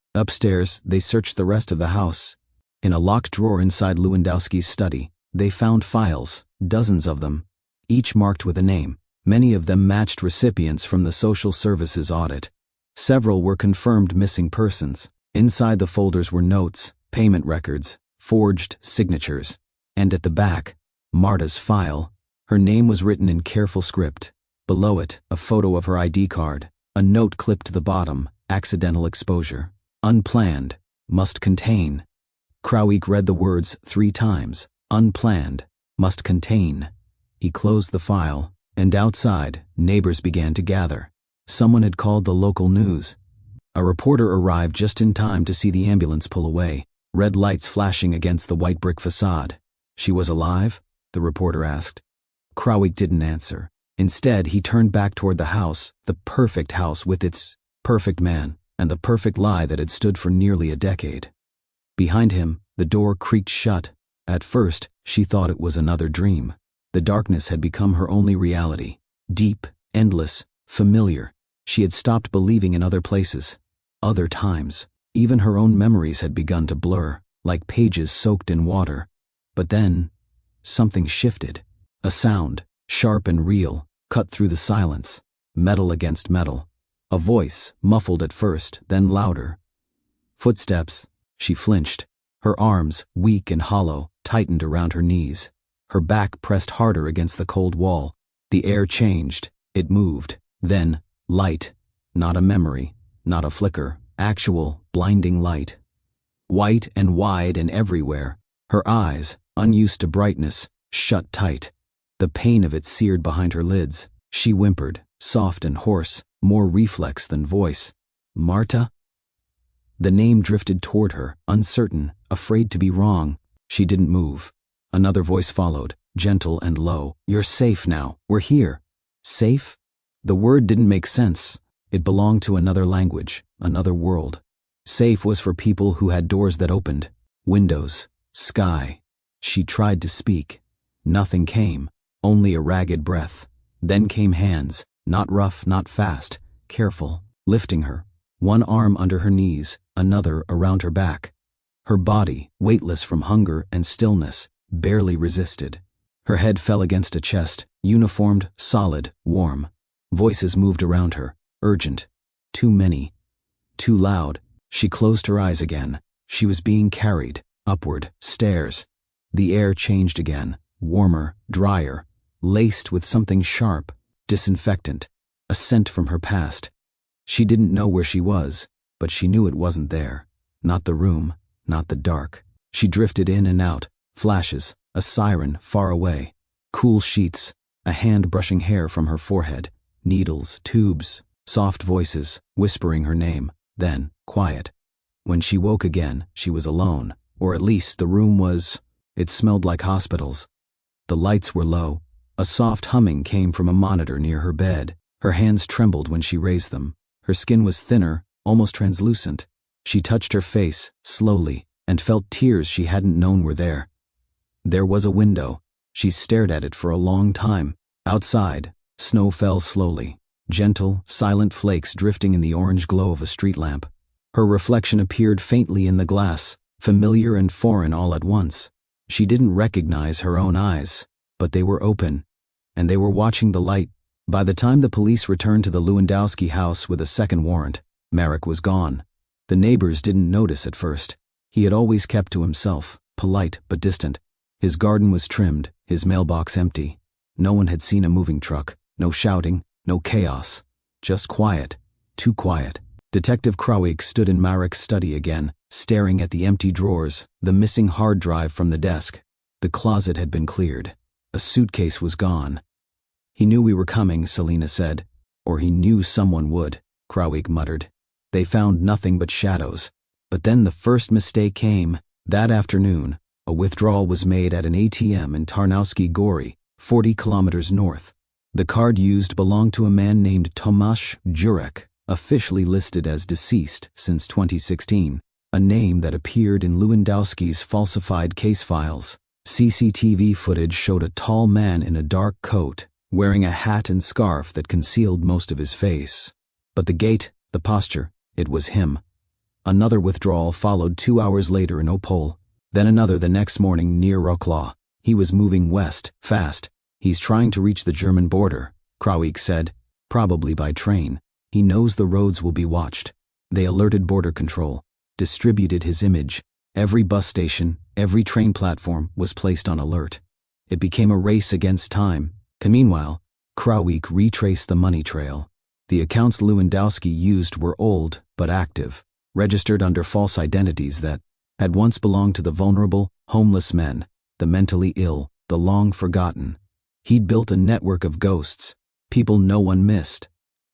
they searched the rest of the house. In a locked drawer inside Lewandowski's study, they found files, dozens of them, each marked with a name. Many of them matched recipients from the social services audit. Several were confirmed missing persons. Inside the folders were notes, payment records, forged signatures, and at the back, Marta's file. Her name was written in careful script. Below it, a photo of her ID card. A note clipped to the bottom, accidental exposure. Unplanned, must contain. Krawiec read the words 3 times. Unplanned, must contain. He closed the file, and outside, neighbors began to gather. Someone had called the local news. A reporter arrived just in time to see the ambulance pull away, red lights flashing against the white brick facade. She was alive? The reporter asked. Krawiec didn't answer. Instead, he turned back toward the house, the perfect house with its perfect man, and the perfect lie that had stood for nearly a decade. Behind him, the door creaked shut. At first, she thought it was another dream. The darkness had become her only reality. Deep, endless, familiar. She had stopped believing in other places, other times. Even her own memories had begun to blur, like pages soaked in water. But then, something shifted. A sound, sharp and real, cut through the silence. Metal against metal. A voice, muffled at first, then louder. Footsteps. She flinched. Her arms, weak and hollow, tightened around her knees. Her back pressed harder against the cold wall. The air changed. It moved. Then, light. Not a memory, not a flicker. Actual, blinding light. White and wide and everywhere. Her eyes, unused to brightness, shut tight. The pain of it seared behind her lids. She whimpered, soft and hoarse, more reflex than voice. Marta? The name drifted toward her, uncertain, afraid to be wrong. She didn't move. Another voice followed, gentle and low. You're safe now. We're here. Safe? The word didn't make sense. It belonged to another language, another world. Safe was for people who had doors that opened, windows, sky. She tried to speak. Nothing came, only a ragged breath. Then came hands, not rough, not fast, careful, lifting her. One arm under her knees, another around her back. Her body, weightless from hunger and stillness, barely resisted. Her head fell against a chest, uniformed, solid, warm. Voices moved around her, urgent. Too many. Too loud. She closed her eyes again. She was being carried, upward, stairs. The air changed again, warmer, drier, laced with something sharp, disinfectant, a scent from her past. She didn't know where she was, but she knew it wasn't there. Not the room, not the dark. She drifted in and out, flashes, a siren far away. Cool sheets, a hand brushing hair from her forehead, needles, tubes, soft voices, whispering her name, then quiet. When she woke again, she was alone, or at least the room was. It smelled like hospitals. The lights were low. A soft humming came from a monitor near her bed. Her hands trembled when she raised them. Her skin was thinner, almost translucent. She touched her face, slowly, and felt tears she hadn't known were there. There was a window. She stared at it for a long time. Outside, snow fell slowly, gentle, silent flakes drifting in the orange glow of a street lamp. Her reflection appeared faintly in the glass, familiar and foreign all at once. She didn't recognize her own eyes, but they were open, and they were watching the light. By the time the police returned to the Lewandowski house with a second warrant, Marek was gone. The neighbors didn't notice at first. He had always kept to himself, polite but distant. His garden was trimmed, his mailbox empty. No one had seen a moving truck, no shouting, no chaos. Just quiet, too quiet. Detective Krawiec stood in Marek's study again, staring at the empty drawers, the missing hard drive from the desk. The closet had been cleared. A suitcase was gone. He knew we were coming, Selina said. Or he knew someone would, Krawiec muttered. They found nothing but shadows. But then the first mistake came. That afternoon, a withdrawal was made at an ATM in Tarnowski Gori, 40 kilometers north. The card used belonged to a man named Tomas Jurek, officially listed as deceased since 2016, a name that appeared in Lewandowski's falsified case files. CCTV footage showed a tall man in a dark coat, wearing a hat and scarf that concealed most of his face. But the gait, the posture, It was him. Another withdrawal followed 2 hours later in Opole, then another the next morning near Wrocław. He was moving west, fast. He's trying to reach the German border, Krawiec said, probably by train. He knows the roads will be watched. They alerted border control, distributed his image. Every bus station, every train platform was placed on alert. It became a race against time. Meanwhile, Krawiec retraced the money trail. The accounts Lewandowski used were old but active, registered under false identities that had once belonged to the vulnerable, homeless men, the mentally ill, the long forgotten. He'd built a network of ghosts, people no one missed.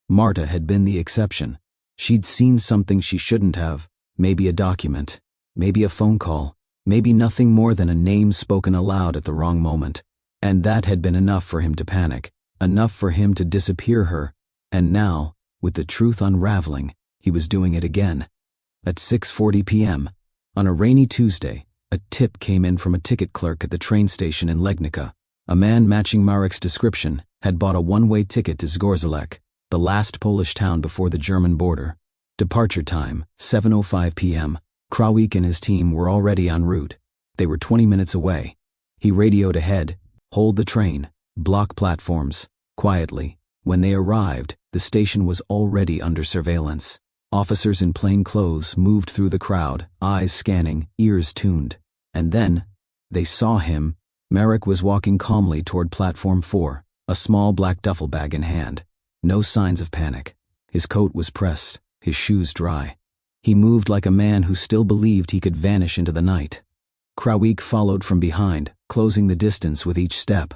Marta had been the exception. She'd seen something she shouldn't have, maybe a document, maybe a phone call, maybe nothing more than a name spoken aloud at the wrong moment. And that had been enough for him to panic, enough for him to disappear her. And now, with the truth unraveling, he was doing it again. At 6:40 p.m., on a rainy Tuesday, a tip came in from a ticket clerk at the train station in Legnica. A man matching Marek's description had bought a one-way ticket to Zgorzelec, the last Polish town before the German border. Departure time, 7:05 p.m. Krawiec and his team were already en route. They were 20 minutes away. He radioed ahead, "Hold the train, block platforms," quietly. When they arrived, the station was already under surveillance. Officers in plain clothes moved through the crowd, eyes scanning, ears tuned. And then, they saw him. Marek was walking calmly toward platform 4, a small black duffel bag in hand. No signs of panic. His coat was pressed, his shoes dry. He moved like a man who still believed he could vanish into the night. Krawiec followed from behind, closing the distance with each step.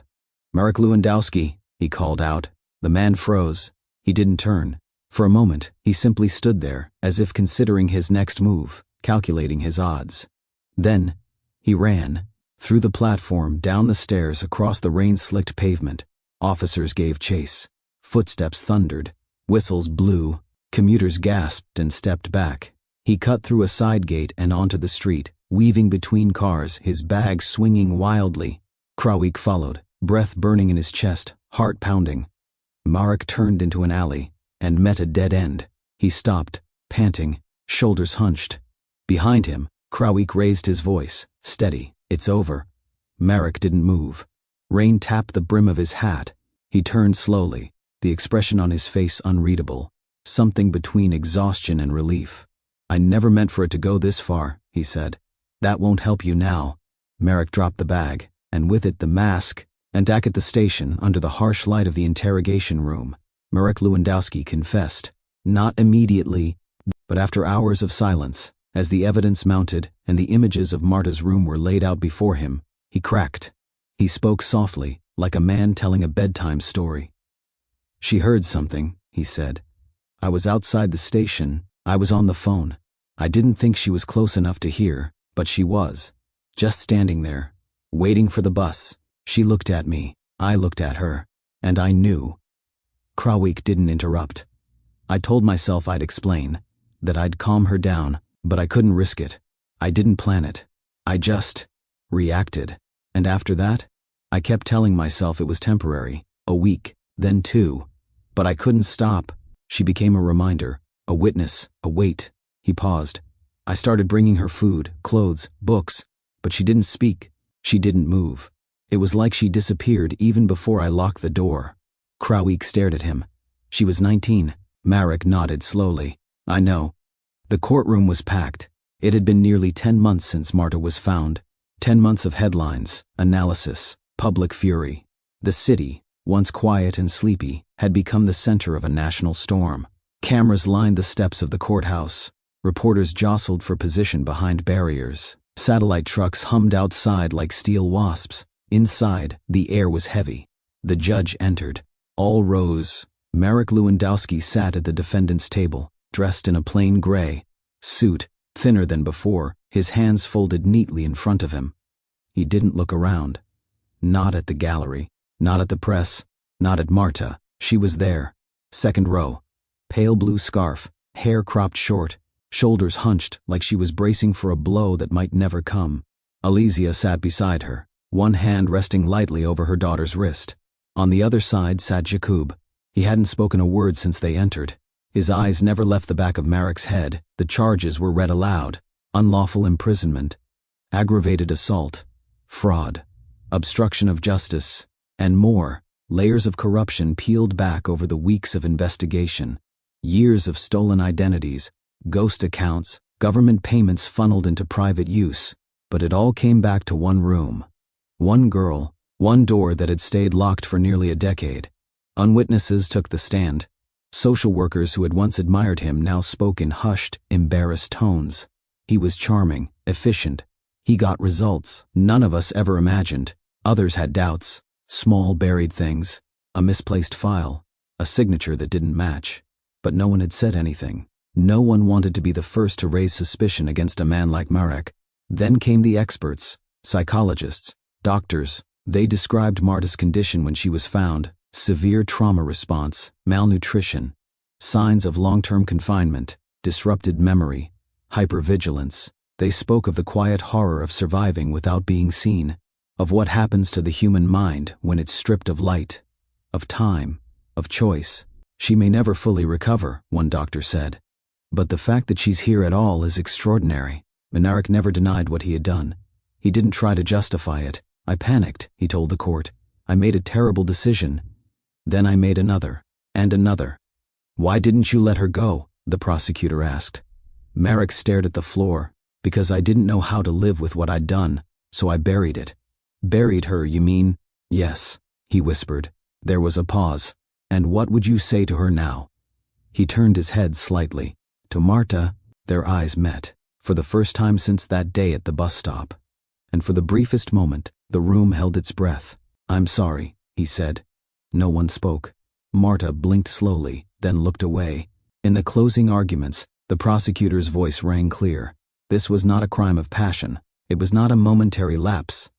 "Marek Lewandowski," he called out. The man froze. He didn't turn. For a moment, he simply stood there, as if considering his next move, calculating his odds. Then, he ran. Through the platform, down the stairs, across the rain-slicked pavement. Officers gave chase. Footsteps thundered. Whistles blew. Commuters gasped and stepped back. He cut through a side gate and onto the street, weaving between cars, his bag swinging wildly. Krawiec followed, breath burning in his chest, heart pounding. Marek turned into an alley and met a dead end. He stopped, panting, shoulders hunched. Behind him, Krawiec raised his voice, steady. "It's over." Marek didn't move. Rain tapped the brim of his hat. He turned slowly, the expression on his face unreadable, something between exhaustion and relief. "I never meant for it to go this far," he said. "That won't help you now." Marek dropped the bag, and with it the mask, and back at the station, under the harsh light of the interrogation room, Marek Lewandowski confessed. Not immediately, but after hours of silence, as the evidence mounted and the images of Marta's room were laid out before him, he cracked. He spoke softly, like a man telling a bedtime story. "She heard something," he said. "I was outside the station. I was on the phone. I didn't think she was close enough to hear, but she was. Just standing there, waiting for the bus. She looked at me, I looked at her, and I knew." Krawiec didn't interrupt. "I told myself I'd explain, that I'd calm her down, but I couldn't risk it. I didn't plan it. I just reacted. And after that, I kept telling myself it was temporary, a week, then 2. But I couldn't stop." She became a reminder, a witness, a weight. He paused. "I started bringing her food, clothes, books, but she didn't speak. She didn't move. It was like she disappeared even before I locked the door." Krawiec stared at him. "She was 19. Marek nodded slowly. "I know." The courtroom was packed. It had been nearly 10 months since Marta was found. 10 months of headlines, analysis, public fury. The city, once quiet and sleepy, had become the center of a national storm. Cameras lined the steps of the courthouse. Reporters jostled for position behind barriers. Satellite trucks hummed outside like steel wasps. Inside, the air was heavy. The judge entered. All rose. Marek Lewandowski sat at the defendant's table, dressed in a plain gray suit, thinner than before, his hands folded neatly in front of him. He didn't look around. Not at the gallery, not at the press, not at Marta. She was there. Second row. Pale blue scarf, hair cropped short, shoulders hunched like she was bracing for a blow that might never come. Alizia sat beside her, one hand resting lightly over her daughter's wrist. On the other side sat Jakub. He hadn't spoken a word since they entered. His eyes never left the back of Marek's head. The charges were read aloud: unlawful imprisonment, aggravated assault, fraud, obstruction of justice, and more. Layers of corruption peeled back over the weeks of investigation. Years of stolen identities, ghost accounts, government payments funneled into private use. But it all came back to one room. One girl, one door that had stayed locked for nearly a decade. Witnesses took the stand. Social workers who had once admired him now spoke in hushed, embarrassed tones. He was charming, efficient. He got results none of us ever imagined. Others had doubts, small buried things, a misplaced file, a signature that didn't match. But no one had said anything. No one wanted to be the first to raise suspicion against a man like Marek. Then came the experts, psychologists, doctors. They described Marta's condition when she was found: severe trauma response, malnutrition, signs of long-term confinement, disrupted memory, hypervigilance. They spoke of the quiet horror of surviving without being seen, of what happens to the human mind when it's stripped of light, of time, of choice. She may never fully recover, one doctor said. But the fact that she's here at all is extraordinary. Marek never denied what he had done. He didn't try to justify it. I panicked, he told the court. I made a terrible decision. Then I made another, and another. Why didn't you let her go? The prosecutor asked. Marek stared at the floor. Because I didn't know how to live with what I'd done, so I buried it. Buried her, you mean? Yes, he whispered. There was a pause. And what would you say to her now? He turned his head slightly. To Marta, their eyes met, for the first time since that day at the bus stop. And for the briefest moment, the room held its breath. I'm sorry, he said. No one spoke. Marta blinked slowly, then looked away. In the closing arguments, the prosecutor's voice rang clear. This was not a crime of passion. It was not a momentary lapse.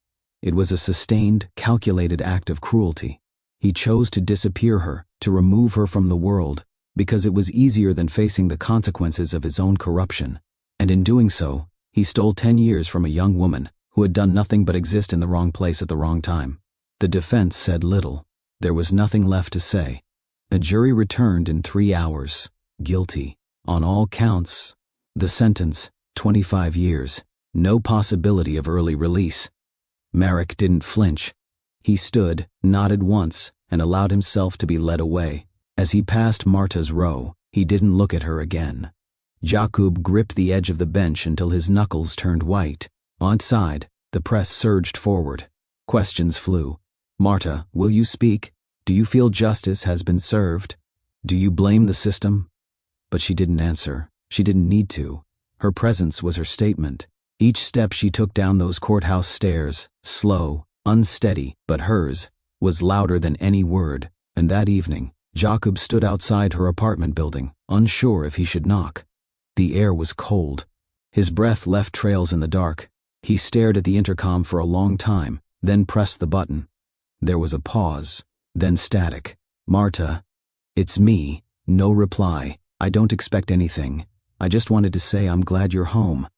It was a sustained, calculated act of cruelty. He chose to disappear her, to remove her from the world, because it was easier than facing the consequences of his own corruption. And in doing so, he stole 10 years from a young woman who had done nothing but exist in the wrong place at the wrong time. The defense said little. There was nothing left to say. A jury returned in 3 hours. Guilty. On all counts. The sentence, 25 years. No possibility of early release. Marek didn't flinch. He stood, nodded once, and allowed himself to be led away. As he passed Marta's row, he didn't look at her again. Jakub gripped the edge of the bench until his knuckles turned white. Outside, the press surged forward. Questions flew. Marta, will you speak? Do you feel justice has been served? Do you blame the system? But she didn't answer. She didn't need to. Her presence was her statement. Each step she took down those courthouse stairs, slow, unsteady, but hers, was louder than any word. And that evening, Jakub stood outside her apartment building, unsure if he should knock. The air was cold. His breath left trails in the dark. He stared at the intercom for a long time, then pressed the button. There was a pause, then static. Marta, it's me. No reply. I don't expect anything. I just wanted to say I'm glad you're home.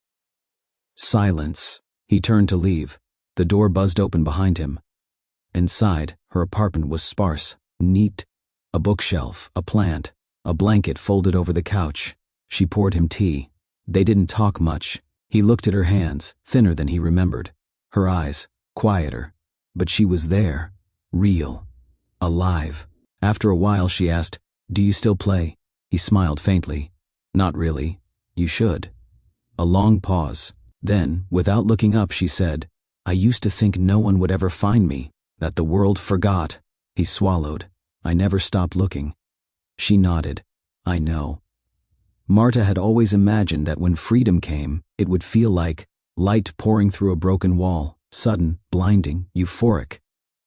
Silence. He turned to leave. The door buzzed open behind him. Inside, her apartment was sparse, neat. A bookshelf, a plant, a blanket folded over the couch. She poured him tea. They didn't talk much. He looked at her hands, thinner than he remembered. Her eyes, quieter. But she was there, real, alive. After a while she asked, "Do you still play?" He smiled faintly. "Not really. You should." A long pause. Then, without looking up, she said, "I used to think no one would ever find me, that the world forgot." He swallowed. "I never stopped looking." She nodded. "I know." Marta had always imagined that when freedom came, it would feel like light pouring through a broken wall, sudden, blinding, euphoric.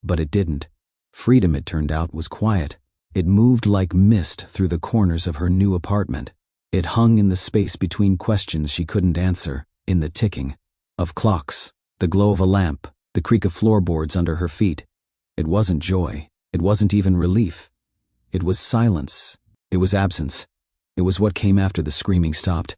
But it didn't. Freedom, it turned out, was quiet. It moved like mist through the corners of her new apartment. It hung in the space between questions she couldn't answer, in the ticking of clocks, the glow of a lamp, the creak of floorboards under her feet. It wasn't joy. It wasn't even relief. It was silence. It was absence. It was what came after the screaming stopped.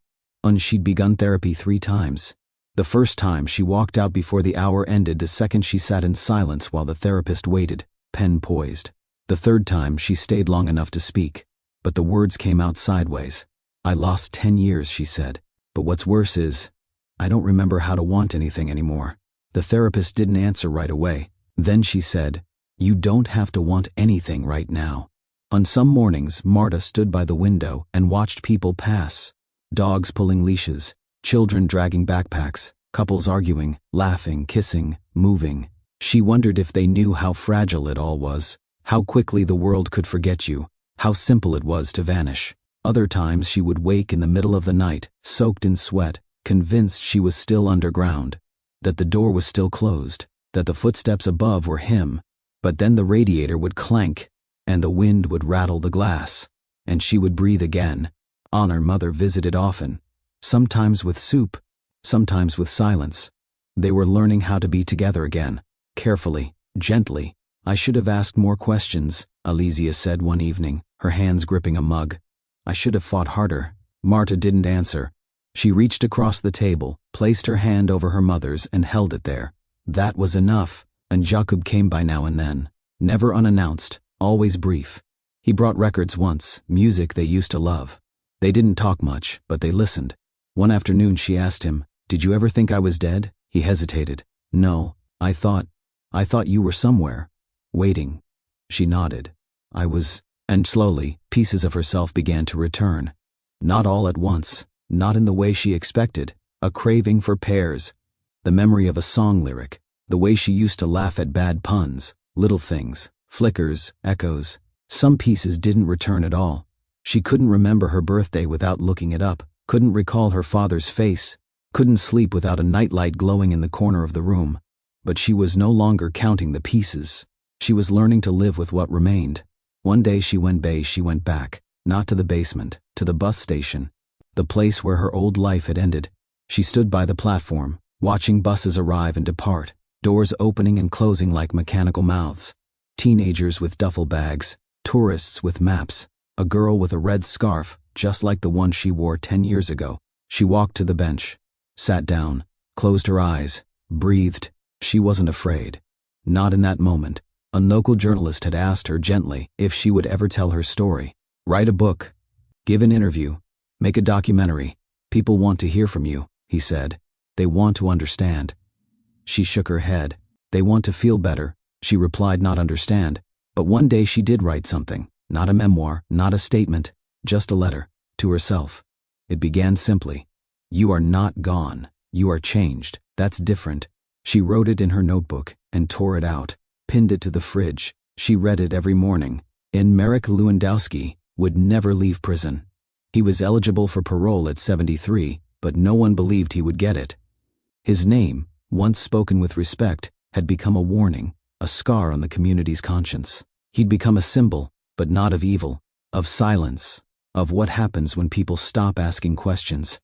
She'd begun therapy 3 times. The first time, she walked out before the hour ended. The second, she sat in silence while the therapist waited, pen poised. The third time, she stayed long enough to speak. but the words came out sideways. "I lost 10 years," she said. "But what's worse is, I don't remember how to want anything anymore." The therapist didn't answer right away. Then she said, "You don't have to want anything right now." On some mornings, Marta stood by the window and watched people pass. Dogs pulling leashes, children dragging backpacks, couples arguing, laughing, kissing, moving. She wondered if they knew how fragile it all was, how quickly the world could forget you, how simple it was to vanish. Other times she would wake in the middle of the night, soaked in sweat, convinced she was still underground, that the door was still closed, that the footsteps above were him. But then the radiator would clank, and the wind would rattle the glass, and she would breathe again. Her mother visited often, sometimes with soup, sometimes with silence. They were learning how to be together again, carefully, gently. "I should have asked more questions," Alesia said one evening, her hands gripping a mug. "I should have fought harder." Marta didn't answer. She reached across the table, placed her hand over her mother's, and held it there. That was enough, and Jakub came by now and then, never unannounced, always brief. He brought records once, music they used to love. They didn't talk much, but they listened. One afternoon she asked him, "Did you ever think I was dead?" He hesitated. "No, I thought you were somewhere, waiting." She nodded. "I was," and slowly, pieces of herself began to return. Not all at once, not in the way she expected, a craving for pears, the memory of a song lyric, the way she used to laugh at bad puns, little things, flickers, echoes. Some pieces didn't return at all. She couldn't remember her birthday without looking it up, couldn't recall her father's face, couldn't sleep without a nightlight glowing in the corner of the room. But she was no longer counting the pieces. She was learning to live with what remained. One day she went back, not to the basement, to the bus station, the place where her old life had ended. She stood by the platform, watching buses arrive and depart, doors opening and closing like mechanical mouths. Teenagers with duffel bags, tourists with maps, a girl with a red scarf, just like the one she wore 10 years ago. She walked to the bench, sat down, closed her eyes, breathed. She wasn't afraid. Not in that moment. A local journalist had asked her gently if she would ever tell her story. "Write a book, give an interview, make a documentary. People want to hear from you," he said. "They want to understand." She shook her head. "They want to feel better," she replied, not understand. But one day she did write something, not a memoir, not a statement, just a letter, to herself. It began simply, "You are not gone. You are changed. That's different." She wrote it in her notebook and tore it out, pinned it to the fridge. She read it every morning. And Marek Lewandowski would never leave prison. He was eligible for parole at 73, but no one believed he would get it. His name, once spoken with respect, had become a warning, a scar on the community's conscience. He'd become a symbol, but not of evil, of silence, of what happens when people stop asking questions.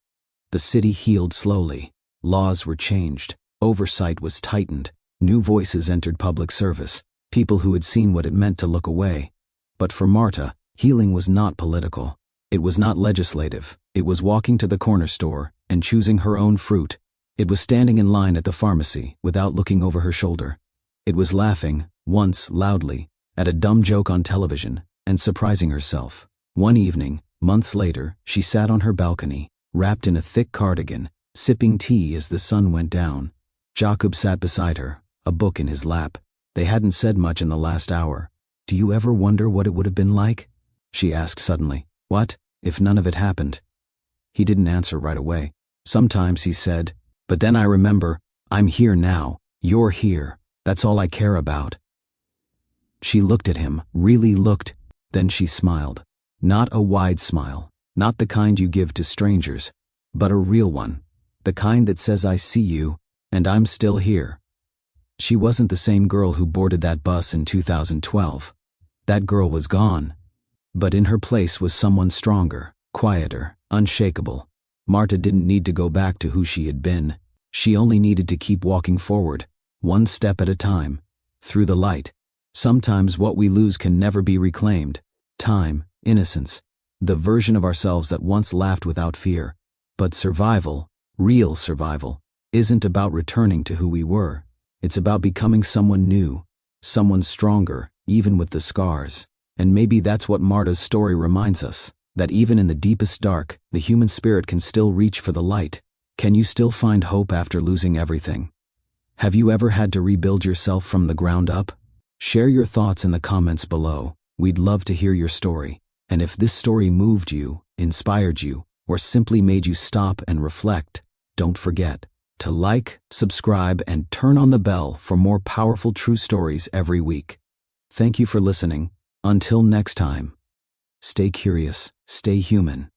The city healed slowly. Laws were changed. Oversight was tightened. New voices entered public service, people who had seen what it meant to look away. But for Marta, healing was not political. It was not legislative. It was walking to the corner store and choosing her own fruit. It was standing in line at the pharmacy without looking over her shoulder. It was laughing, once loudly, at a dumb joke on television and surprising herself. One evening, months later, she sat on her balcony, wrapped in a thick cardigan, sipping tea as the sun went down. Jakub sat beside her, a book in his lap. They hadn't said much in the last hour. "Do you ever wonder what it would have been like?" she asked suddenly. "What, if none of it happened?" He didn't answer right away. "Sometimes," he said, "but then I remember, I'm here now, you're here, that's all I care about." She looked at him, really looked, then she smiled. Not a wide smile, not the kind you give to strangers, but a real one, the kind that says, "I see you, and I'm still here." She wasn't the same girl who boarded that bus in 2012. That girl was gone. But in her place was someone stronger, quieter, unshakable. Marta didn't need to go back to who she had been. She only needed to keep walking forward, one step at a time, through the light. Sometimes what we lose can never be reclaimed. Time, innocence, the version of ourselves that once laughed without fear. But survival, real survival, isn't about returning to who we were. It's about becoming someone new, someone stronger, even with the scars. And maybe that's what Marta's story reminds us, that even in the deepest dark, the human spirit can still reach for the light. Can you still find hope after losing everything? Have you ever had to rebuild yourself from the ground up? Share your thoughts in the comments below. We'd love to hear your story. And if this story moved you, inspired you, or simply made you stop and reflect, don't forget to like, subscribe, and turn on the bell for more powerful true stories every week. Thank you for listening. Until next time, stay curious, stay human,